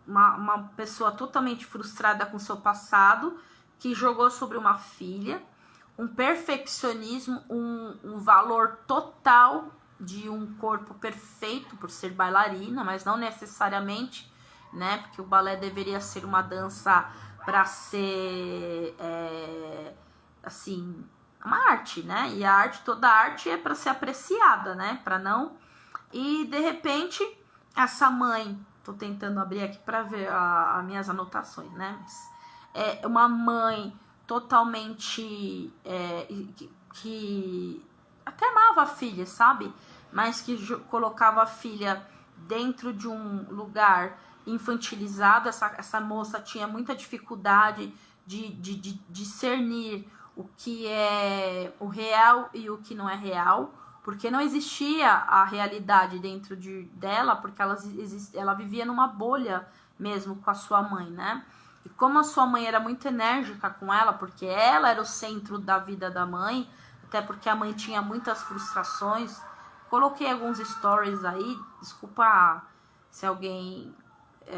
uma pessoa totalmente frustrada com seu passado, que jogou sobre uma filha, um perfeccionismo, um valor total de um corpo perfeito por ser bailarina, mas não necessariamente, né? Porque o balé deveria ser uma dança para ser, assim, uma arte, né? E toda arte é para ser apreciada, né? Para não... E, de repente, essa mãe... Tô tentando abrir aqui para ver as minhas anotações, né? Mas é uma mãe totalmente que até amava a filha, sabe? Mas que colocava a filha dentro de um lugar infantilizado. Essa moça tinha muita dificuldade de discernir o que é o real e o que não é real, porque não existia a realidade dentro dela, porque ela vivia numa bolha mesmo com a sua mãe, né? E como a sua mãe era muito enérgica com ela, porque ela era o centro da vida da mãe, até porque a mãe tinha muitas frustrações. Coloquei alguns stories aí, desculpa se alguém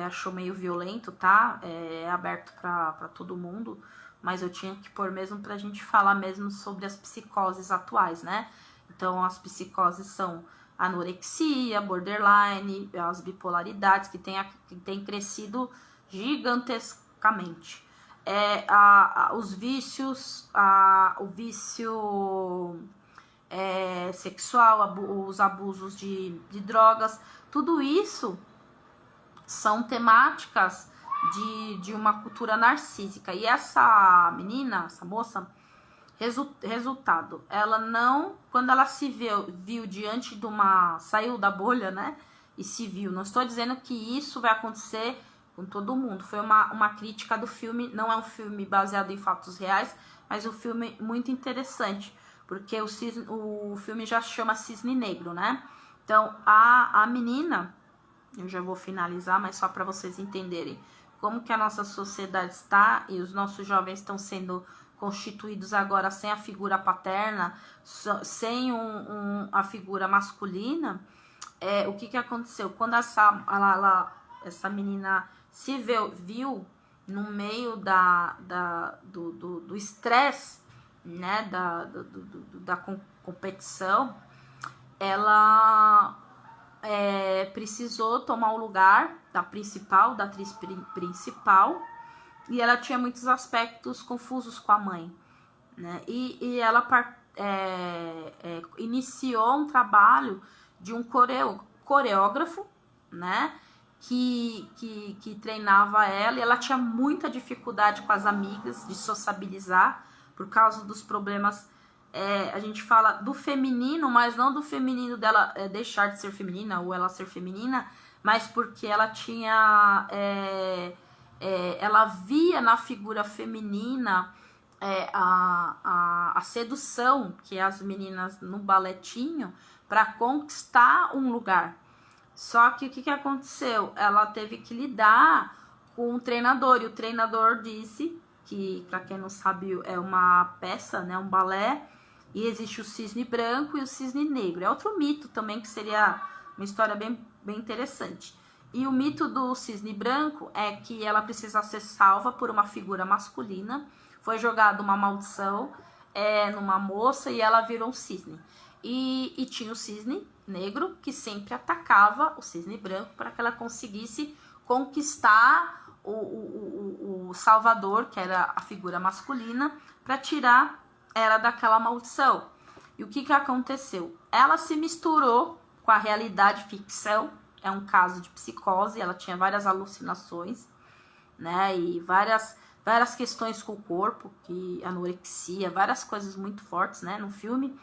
achou meio violento, tá? É aberto para todo mundo, mas eu tinha que pôr mesmo pra gente falar mesmo sobre as psicoses atuais, né? Então, as psicoses são anorexia, borderline, as bipolaridades, que tem crescido gigantescamente. Os vícios, o vício sexual, os abusos de drogas, tudo isso são temáticas de uma cultura narcísica. E essa menina, essa moça, resultado, ela não, quando ela se viu diante de saiu da bolha, né, e se viu, não estou dizendo que isso vai acontecer com todo mundo, foi uma crítica do filme, não é um filme baseado em fatos reais, mas um filme muito interessante, porque o filme já chama Cisne Negro, né, então a menina, eu já vou finalizar, mas só para vocês entenderem como que a nossa sociedade está, e os nossos jovens estão sendo constituídos agora sem a figura paterna, sem a figura masculina. o que aconteceu? Quando essa menina se viu no meio do estresse, né, da competição, ela precisou tomar o lugar da atriz principal, e ela tinha muitos aspectos confusos com a mãe, né? E ela iniciou um trabalho de um coreógrafo, né? Que treinava ela, e ela tinha muita dificuldade com as amigas de sociabilizar por causa dos problemas. A gente fala do feminino, mas não do feminino dela deixar de ser feminina ou ela ser feminina, mas porque ela tinha ela via na figura feminina a sedução que as meninas no balé tinham para conquistar um lugar. Só que o que aconteceu? Ela teve que lidar com o treinador, e o treinador disse que, para quem não sabe, é uma peça, né, um balé, e existe o cisne branco e o cisne negro. É outro mito também, que seria uma história bem interessante. E o mito do cisne branco é que ela precisa ser salva por uma figura masculina. Foi jogada uma maldição numa moça e ela virou um cisne. E tinha o cisne negro, que sempre atacava o cisne branco para que ela conseguisse conquistar o salvador, que era a figura masculina, para tirar ela daquela maldição. E o que aconteceu? Ela se misturou com a realidade ficção. É um caso de psicose, ela tinha várias alucinações, né, e várias questões com o corpo, que anorexia, várias coisas muito fortes, né, no filme,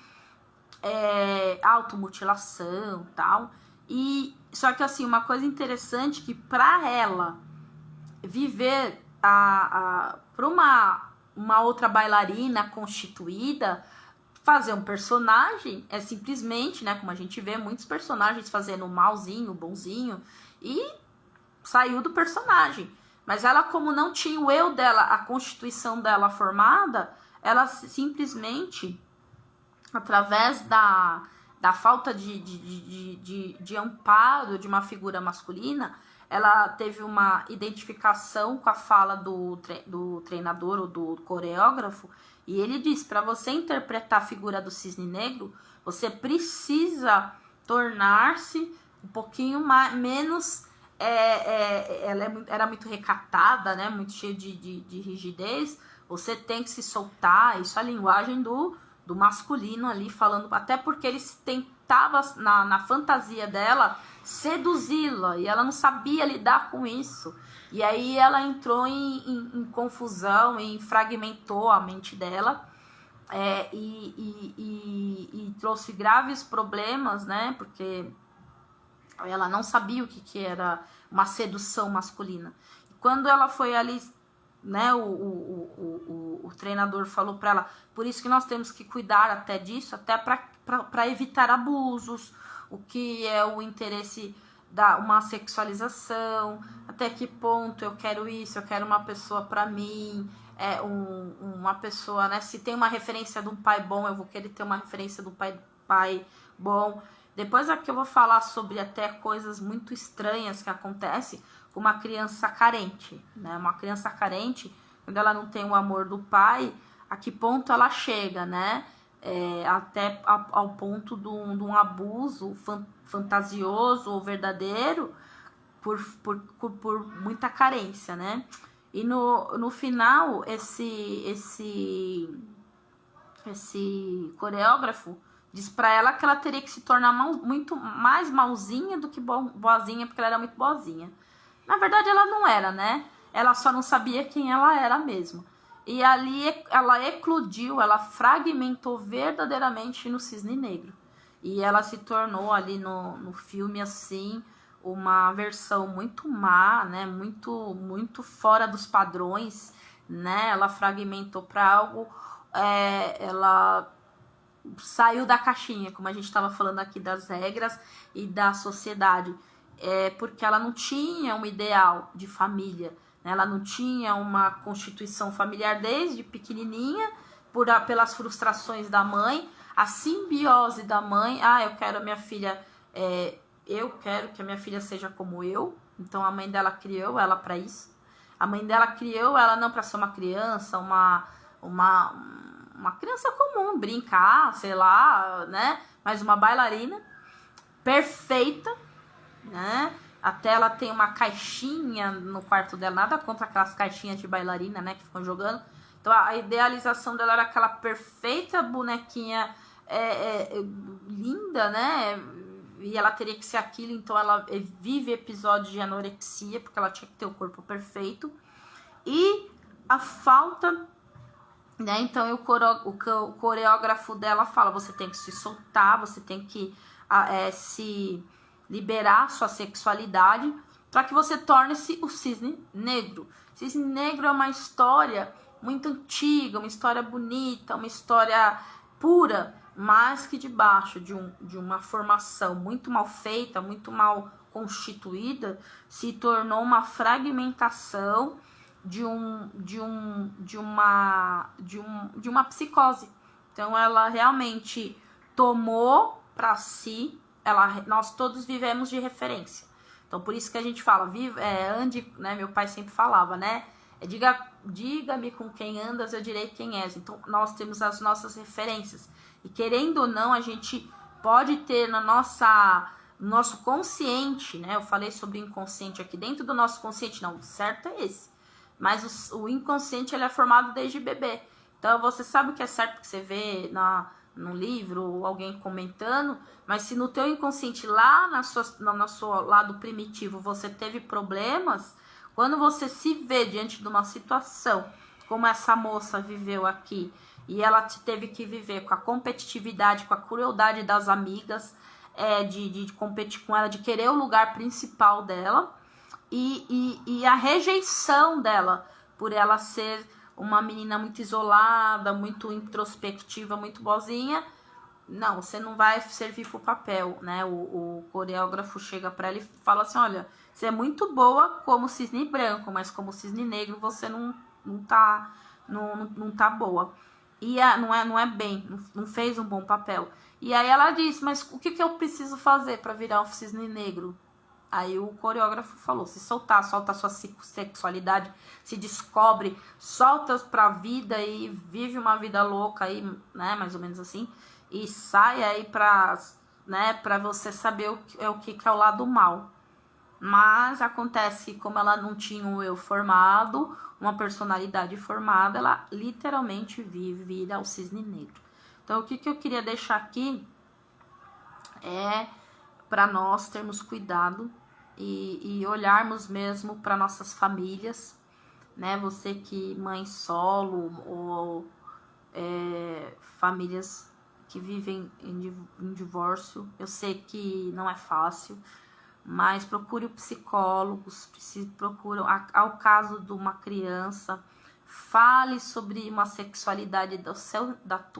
automutilação, tal. E só que assim, uma coisa interessante, que para ela viver para uma outra bailarina constituída, fazer um personagem é simplesmente, né, como a gente vê muitos personagens fazendo o malzinho, o bonzinho, e saiu do personagem. Mas ela, como não tinha o eu dela, a constituição dela formada, ela simplesmente, através da falta de amparo de uma figura masculina, ela teve uma identificação com a fala do treinador ou do coreógrafo, e ele diz: para você interpretar a figura do cisne negro, você precisa tornar-se um pouquinho menos... ela era muito recatada, né? Muito cheia de rigidez. Você tem que se soltar. Isso é a linguagem do masculino ali falando, até porque ele tentava na fantasia dela seduzi-la, e ela não sabia lidar com isso, e aí ela entrou em confusão e fragmentou a mente dela, e trouxe graves problemas, né, porque ela não sabia o que era uma sedução masculina. E quando ela foi ali, né, o treinador falou para ela: por isso que nós temos que cuidar até disso, até para evitar abusos, o que é o interesse uma sexualização, até que ponto eu quero isso, eu quero uma pessoa para mim, uma pessoa, né, se tem uma referência de um pai bom, eu vou querer ter uma referência do pai bom. Depois aqui eu vou falar sobre até coisas muito estranhas que acontecem com uma criança carente, né? Uma criança carente, quando ela não tem o amor do pai, a que ponto ela chega, né? Até ao ponto de um abuso fantasioso ou verdadeiro por muita carência, né? E no final, esse coreógrafo diz pra ela que ela teria que se tornar muito mais malzinha do que boazinha, porque ela era muito boazinha. Na verdade, ela não era, né? Ela só não sabia quem ela era mesmo. E ali ela eclodiu, ela fragmentou verdadeiramente no cisne negro. E ela se tornou ali no filme, assim, uma versão muito má, né? Muito, muito fora dos padrões, né? Ela fragmentou para algo... ela saiu da caixinha, como a gente estava falando aqui das regras e da sociedade, porque ela não tinha um ideal de família, né? Ela não tinha uma constituição familiar desde pequenininha, pelas frustrações da mãe, a simbiose da mãe. Eu quero a minha filha eu quero que a minha filha seja como eu. Então a mãe dela criou ela para isso. A mãe dela criou ela não para ser uma criança, uma criança comum, brincar, sei lá, né? Mas uma bailarina perfeita, né? Até ela tem uma caixinha no quarto dela, nada contra aquelas caixinhas de bailarina, né? Que ficam jogando. Então a idealização dela era aquela perfeita bonequinha linda, né? E ela teria que ser aquilo, então ela vive episódios de anorexia, porque ela tinha que ter o corpo perfeito. E a falta, né? Então o coreógrafo dela fala, você tem que se soltar, você tem que se liberar sua sexualidade, para que você torne-se o cisne negro. Cisne negro é uma história muito antiga, uma história bonita, uma história pura, mas que debaixo de uma formação muito mal feita, muito mal constituída, se tornou uma fragmentação de uma psicose. Então ela realmente tomou para si, nós todos vivemos de referência. Então por isso que a gente fala, ande, né? Meu pai sempre falava, né? Diga-me com quem andas, eu direi quem és. Então nós temos as nossas referências. E querendo ou não, a gente pode ter no nosso consciente, né? Eu falei sobre inconsciente aqui, dentro do nosso consciente, não, o certo é esse. Mas o inconsciente, ele é formado desde bebê. Então você sabe o que é certo que você vê no livro, ou alguém comentando, mas se no teu inconsciente, lá no seu lado primitivo, você teve problemas, quando você se vê diante de uma situação, como essa moça viveu aqui, e ela teve que viver com a competitividade, com a crueldade das amigas, de competir com ela, de querer o lugar principal dela, e a rejeição dela, por ela ser uma menina muito isolada, muito introspectiva, muito boazinha. Não, você não vai servir pro papel, né? O coreógrafo chega pra ela e fala assim, olha, você é muito boa como cisne branco, mas como cisne negro você não tá boa. E não é bem, não fez um bom papel. E aí ela diz, mas o que eu preciso fazer para virar um cisne negro? Aí o coreógrafo falou, solta a sua sexualidade, se descobre, solta pra vida e vive uma vida louca aí, né, mais ou menos assim, e sai aí pra você saber o que é o lado mal. Mas acontece que como ela não tinha um eu formado, uma personalidade formada, ela literalmente vira o cisne negro. Então o que eu queria deixar aqui é para nós termos cuidado e olharmos mesmo para nossas famílias, né? Você que mãe solo ou famílias que vivem em divórcio, eu sei que não é fácil, mas procure o psicólogo, procure ao caso de uma criança, fale sobre uma sexualidade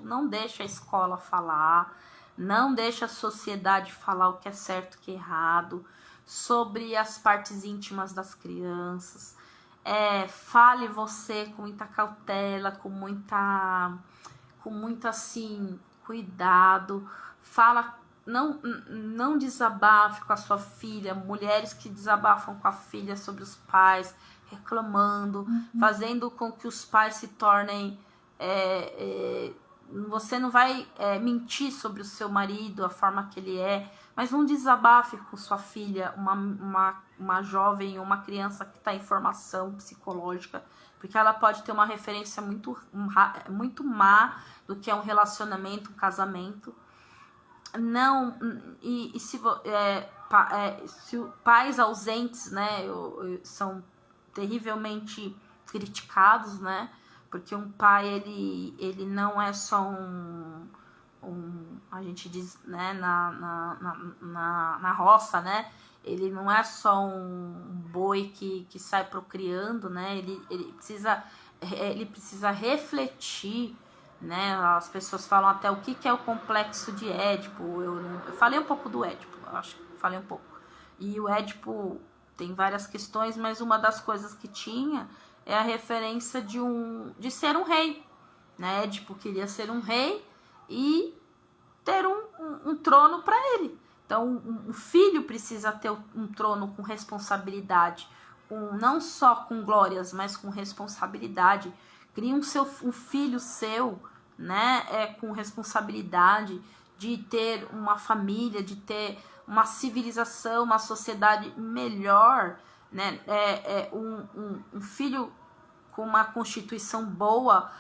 não deixe a escola falar, não deixe a sociedade falar o que é certo e o que é errado, sobre as partes íntimas das crianças. Fale você com muita cautela, com muito assim, cuidado. Fala, não desabafe com a sua filha. Mulheres que desabafam com a filha sobre os pais, reclamando, fazendo com que os pais se tornem... Você não vai mentir sobre o seu marido, a forma que ele é, mas não desabafe com sua filha, uma jovem, uma criança que está em formação psicológica, porque ela pode ter uma referência muito má do que é um relacionamento, um casamento. Não, se pais ausentes, né, são terrivelmente criticados, né? Porque um pai, ele não é só a gente diz, né, na roça, né? Ele não é só um boi que sai procriando, né? Ele precisa refletir, né? As pessoas falam até o que é o complexo de Édipo. Eu falei um pouco do Édipo, acho que falei um pouco. E o Édipo tem várias questões, mas uma das coisas que tinha é a referência de ser um rei, né? Édipo queria ser um rei e ter um trono para ele. Então, o filho precisa ter um trono com responsabilidade, não só com glórias, mas com responsabilidade. Cria um filho seu, né, com responsabilidade de ter uma família, de ter uma civilização, uma sociedade melhor, né? Um filho com uma constituição boa.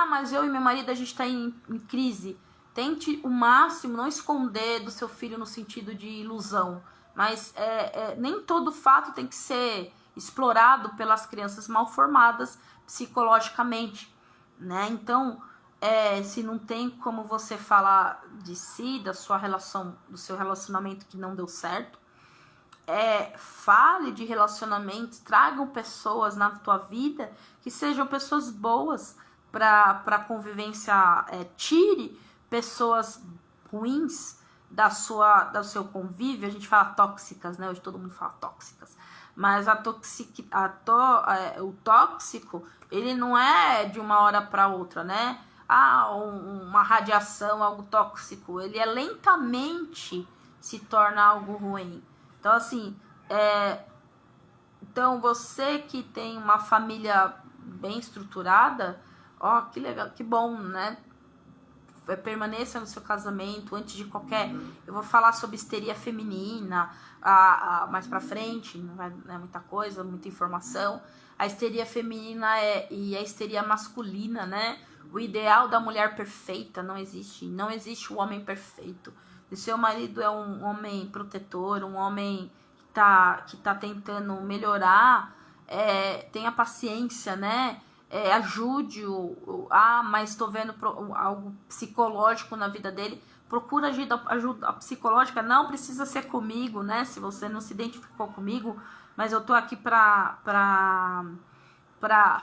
Mas eu e meu marido, a gente está em crise. Tente o máximo não esconder do seu filho no sentido de ilusão, mas nem todo fato tem que ser explorado pelas crianças mal formadas psicologicamente, né? Então, se não tem como você falar de si, da sua relação, do seu relacionamento que não deu certo, fale de relacionamentos, tragam pessoas na tua vida que sejam pessoas boas para convivência, tire pessoas ruins do seu convívio. A gente fala tóxicas, né? Hoje todo mundo fala tóxicas. Mas o tóxico, ele não é de uma hora para outra, né? Uma radiação, algo tóxico. Ele lentamente se torna algo ruim. Então, assim, então você que tem uma família bem estruturada, que legal, que bom, né? Permaneça no seu casamento antes de qualquer... Eu vou falar sobre histeria feminina mais pra frente, não é muita coisa, muita informação. A histeria feminina e a histeria masculina, né? O ideal da mulher perfeita não existe. Não existe o homem perfeito. Se seu marido é um homem protetor, um homem que tá tentando melhorar, tenha paciência, né? Ajude-o. Mas estou vendo algo psicológico na vida dele. Procura ajuda psicológica. Não precisa ser comigo, né? Se você não se identificou comigo, mas eu tô aqui para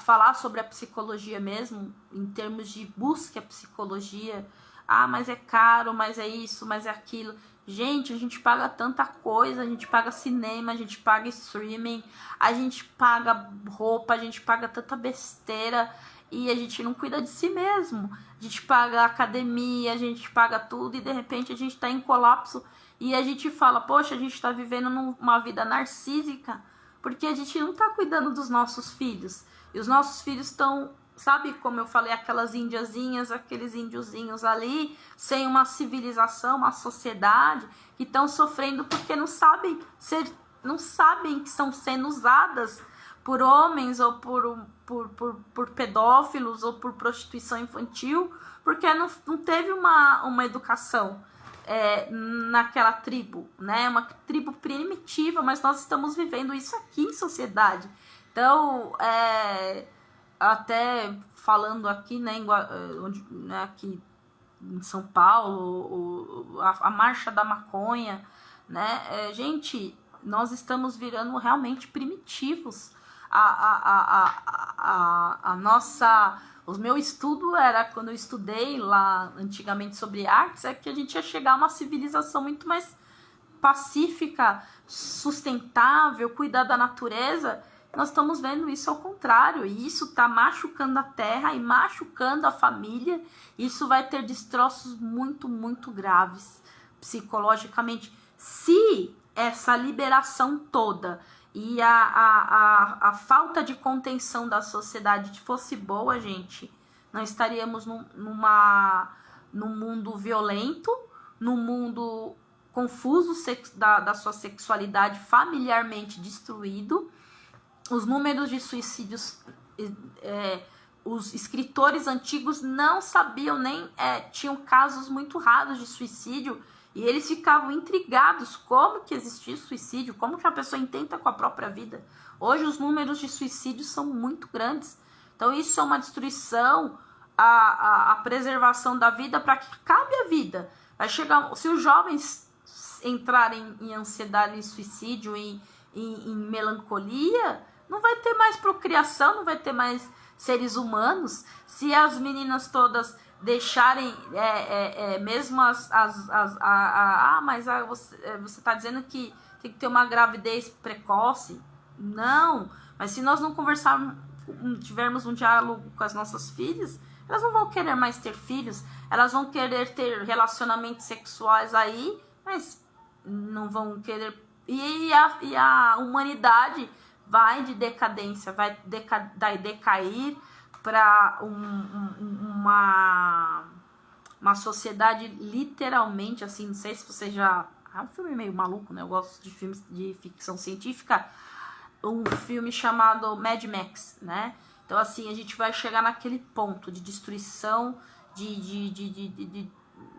falar sobre a psicologia mesmo, em termos de busca à psicologia. Mas é caro, mas é isso, mas é aquilo. Gente, a gente paga tanta coisa, a gente paga cinema, a gente paga streaming, a gente paga roupa, a gente paga tanta besteira e a gente não cuida de si mesmo. A gente paga academia, a gente paga tudo e de repente a gente tá em colapso e a gente fala, poxa, a gente tá vivendo uma vida narcísica porque a gente não tá cuidando dos nossos filhos. E os nossos filhos estão... Sabe como eu falei, aquelas indiazinhas, aqueles índiozinhos ali, sem uma civilização, uma sociedade, que estão sofrendo porque não sabem que estão sendo usadas por homens ou por pedófilos ou por prostituição infantil, porque não teve uma educação naquela tribo, né? Uma tribo primitiva, mas nós estamos vivendo isso aqui em sociedade. Então, até falando aqui, né, aqui em São Paulo, a marcha da maconha, né, gente, nós estamos virando realmente primitivos. O meu estudo era, quando eu estudei lá antigamente sobre artes, que a gente ia chegar a uma civilização muito mais pacífica, sustentável, cuidar da natureza. Nós estamos vendo isso ao contrário, e isso está machucando a terra e machucando a família. Isso vai ter destroços muito, muito graves psicologicamente. Se essa liberação toda e a falta de contenção da sociedade fosse boa, gente, não estaríamos num mundo violento, num mundo confuso da sua sexualidade, familiarmente destruído. Os números de suicídios, os escritores antigos não sabiam tinham casos muito raros de suicídio e eles ficavam intrigados como que existia suicídio, como que a pessoa intenta com a própria vida. Hoje os números de suicídio são muito grandes. Então isso é uma destruição, a preservação da vida para que cabe a vida. Vai chegar, se os jovens entrarem em ansiedade, em suicídio, em melancolia, não vai ter mais procriação, não vai ter mais seres humanos. Se as meninas todas deixarem, mesmo você está dizendo que tem que ter uma gravidez precoce. Não, mas se nós não conversarmos, tivermos um diálogo com as nossas filhas, elas não vão querer mais ter filhos, elas vão querer ter relacionamentos sexuais aí, mas não vão querer. E a humanidade vai de decadência, vai decair para uma sociedade literalmente assim. Não sei se você já... É um filme meio maluco, né? Eu gosto de filmes de ficção científica. Um filme chamado Mad Max, né? Então, assim, a gente vai chegar naquele ponto de destruição,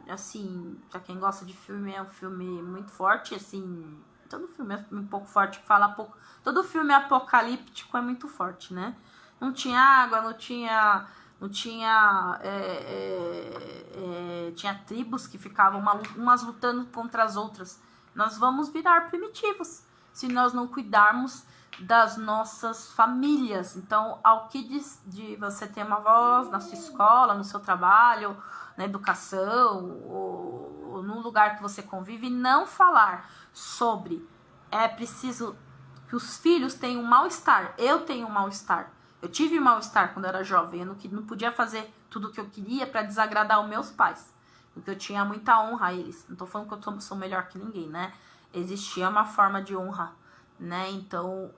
assim, pra quem gosta de filme, é um filme muito forte, assim, todo filme é um pouco forte, fala pouco, todo filme apocalíptico é muito forte, né? Não tinha água, tinha tribos que ficavam umas lutando contra as outras. Nós vamos virar primitivos se nós não cuidarmos das nossas famílias. Então, ao que diz de você ter uma voz na sua escola, no seu trabalho, na educação, ou no lugar que você convive, não falar sobre é preciso que os filhos tenham um mal-estar. Eu tenho um mal-estar. Eu tive mal-estar quando eu era jovem. Eu não podia fazer tudo o que eu queria para desagradar os meus pais. Porque eu tinha muita honra a eles. Não tô falando que eu sou melhor que ninguém, né? Existia uma forma de honra, né? Então,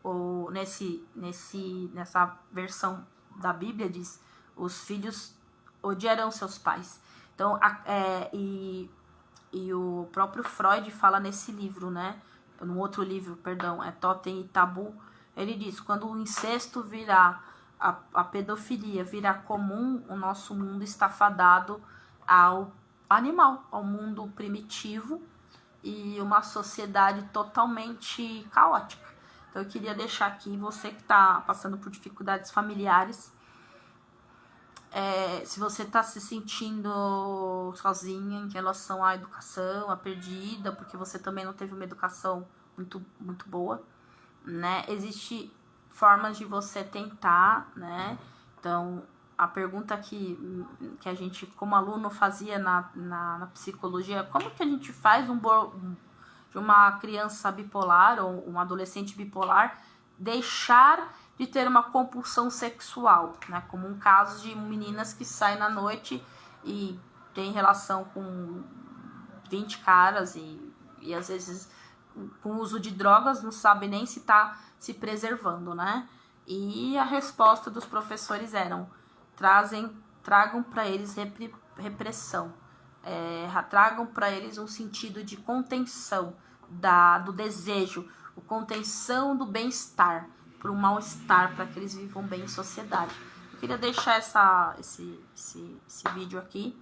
nessa versão da Bíblia diz: os filhos odiarão seus pais. Então, e o próprio Freud fala nesse livro, né? No outro livro, perdão, é Totem e Tabu. Ele diz: quando o incesto virar, a pedofilia virar comum, o nosso mundo está fadado ao animal, ao mundo primitivo e uma sociedade totalmente caótica. Então eu queria deixar aqui, você que está passando por dificuldades familiares, se você está se sentindo sozinha em relação à educação, a perdida, porque você também não teve uma educação muito, muito boa, né? Existem formas de você tentar, né? Então, a pergunta que a gente, como aluno, fazia na psicologia: como que a gente faz de uma criança bipolar ou um adolescente bipolar deixar de ter uma compulsão sexual, né? Como um caso de meninas que saem na noite e tem relação com 20 caras e às vezes com o uso de drogas não sabe nem se está se preservando, né? E a resposta dos professores eram: tragam para eles repressão, tragam para eles um sentido de contenção do desejo, contenção do bem-estar, para o mal-estar, para que eles vivam bem em sociedade. Eu queria deixar esse vídeo aqui,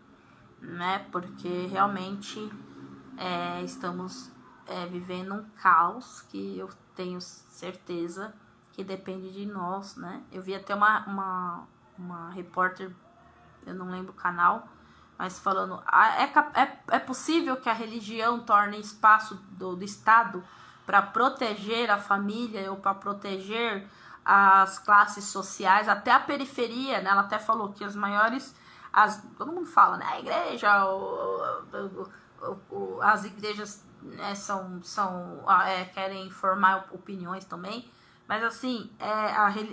né? Porque realmente estamos vivendo um caos que eu tenho certeza que depende de nós, né? Eu vi até uma repórter, eu não lembro o canal, mas falando: é possível que a religião torne espaço do Estado para proteger a família ou para proteger as classes sociais, até a periferia, né? Ela até falou que as maiores, todo mundo fala, né? A igreja, as igrejas, né, querem formar opiniões também, mas assim,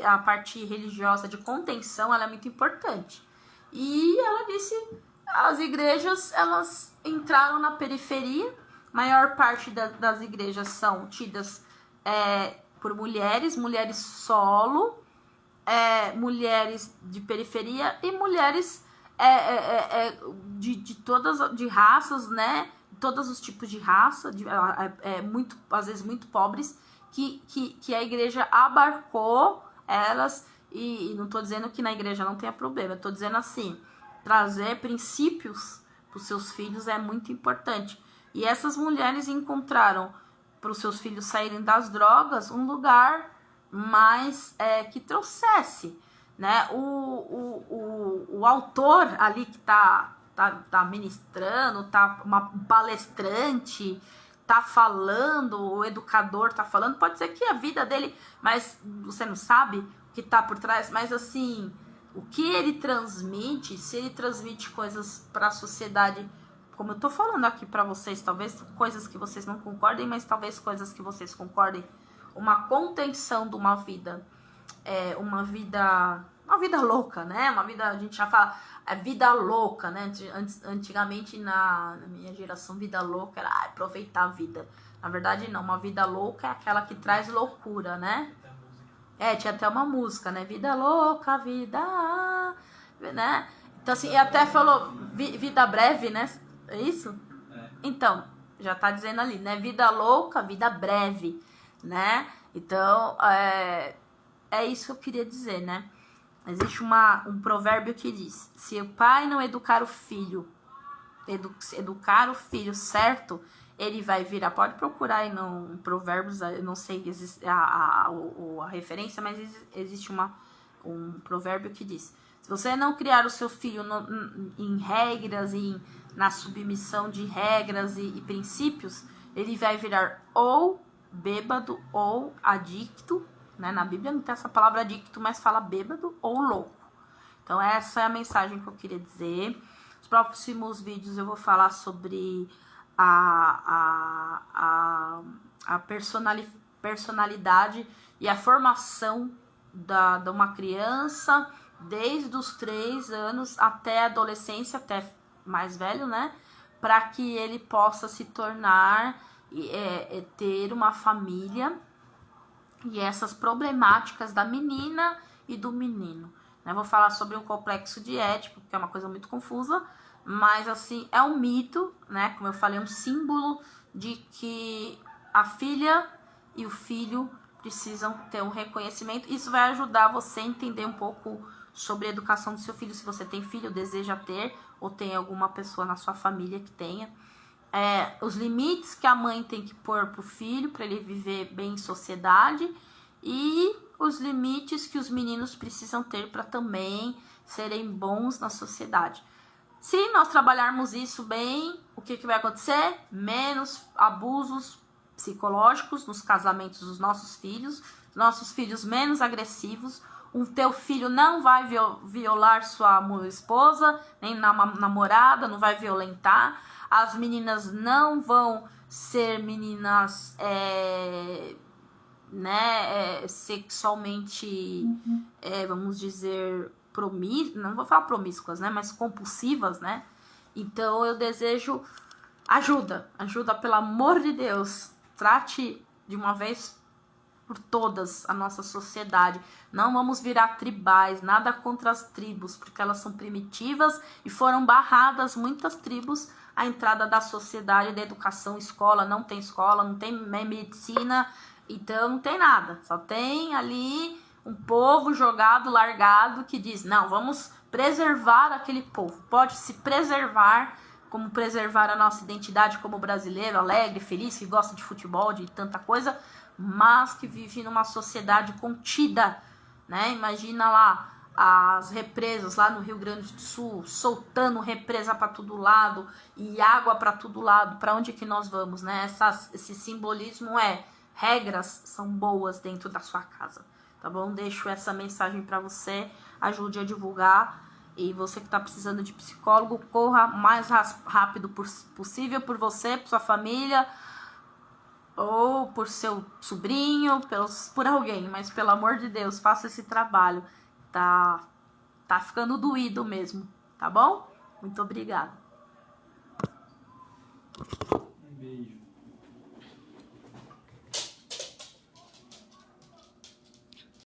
a parte religiosa de contenção, ela é muito importante. E ela disse: as igrejas, elas entraram na periferia. Maior parte das igrejas são tidas por mulheres solo, mulheres de periferia e mulheres de raças, né? Todos os tipos de raça, muito, às vezes muito pobres, que a igreja abarcou elas. E não estou dizendo que na igreja não tenha problema, estou dizendo assim: trazer princípios para os seus filhos é muito importante. E essas mulheres encontraram, para os seus filhos saírem das drogas, um lugar mais que trouxesse, né? O autor ali que tá ministrando, uma palestrante, tá falando, o educador tá falando, pode ser que a vida dele, mas você não sabe o que tá por trás, mas assim, o que ele transmite, se ele transmite coisas para a sociedade, como eu tô falando aqui para vocês, talvez coisas que vocês não concordem, mas talvez coisas que vocês concordem, uma contenção de uma vida uma vida louca, né? Uma vida, a gente já fala, vida louca, né? Antigamente, na minha geração, vida louca era aproveitar a vida. Na verdade, não. Uma vida louca é aquela que traz loucura, né? Tinha até uma música, né? Vida louca, vida... né? Então, assim, e até falou vida breve, né? É isso? Então, já tá dizendo ali, né? Vida louca, vida breve, né? Então, é isso que eu queria dizer, né? Existe um provérbio que diz: se o pai não educar o filho, educar o filho certo, ele vai virar. Pode procurar aí no Provérbios, eu não sei a referência, mas existe um provérbio que diz: se você não criar o seu filho em regras e na submissão de regras e princípios, ele vai virar ou bêbado ou adicto, né? Na Bíblia não tem essa palavra adicto, mas fala bêbado ou louco. Então essa é a mensagem que eu queria dizer. Nos próximos vídeos eu vou falar sobre a personalidade e a formação de uma criança desde os 3 anos até a adolescência, até mais velho, né? Para que ele possa se tornar, ter uma família, e essas problemáticas da menina e do menino. Eu vou falar sobre o complexo de Édipo, que é uma coisa muito confusa, mas assim, é um mito, né? Como eu falei, é um símbolo de que a filha e o filho precisam ter um reconhecimento. Isso vai ajudar você a entender um pouco sobre a educação do seu filho, se você tem filho, deseja ter, ou tem alguma pessoa na sua família que tenha. Os limites que a mãe tem que pôr pro filho para ele viver bem em sociedade, e os limites que os meninos precisam ter para também serem bons na sociedade. Se nós trabalharmos isso bem, o que vai acontecer? Menos abusos psicológicos nos casamentos dos nossos filhos menos agressivos. O teu filho não vai violar sua esposa, nem namorada, não vai violentar. As meninas não vão ser meninas sexualmente, vamos dizer, não vou falar promíscuas, né, mas compulsivas, né? Então eu desejo ajuda, pelo amor de Deus. Trate de uma vez por todas a nossa sociedade. Não vamos virar tribais, nada contra as tribos, porque elas são primitivas e foram barradas muitas tribos a entrada da sociedade, da educação, escola, não tem medicina, então não tem nada. Só tem ali um povo jogado, largado, que diz, não, vamos preservar aquele povo. Pode se preservar, como preservar a nossa identidade como brasileiro, alegre, feliz, que gosta de futebol, de tanta coisa, mas que vive numa sociedade contida, né? Imagina lá as represas lá no Rio Grande do Sul, soltando represa para todo lado e água para todo lado. Para onde que nós vamos, né? Esse simbolismo regras são boas dentro da sua casa, tá bom? Deixo essa mensagem para você, ajude a divulgar. E você que está precisando de psicólogo, corra o mais rápido possível por você, por sua família, ou por seu sobrinho, por alguém, mas pelo amor de Deus, faça esse trabalho. Tá ficando doído mesmo, tá bom? Muito obrigada. Um beijo.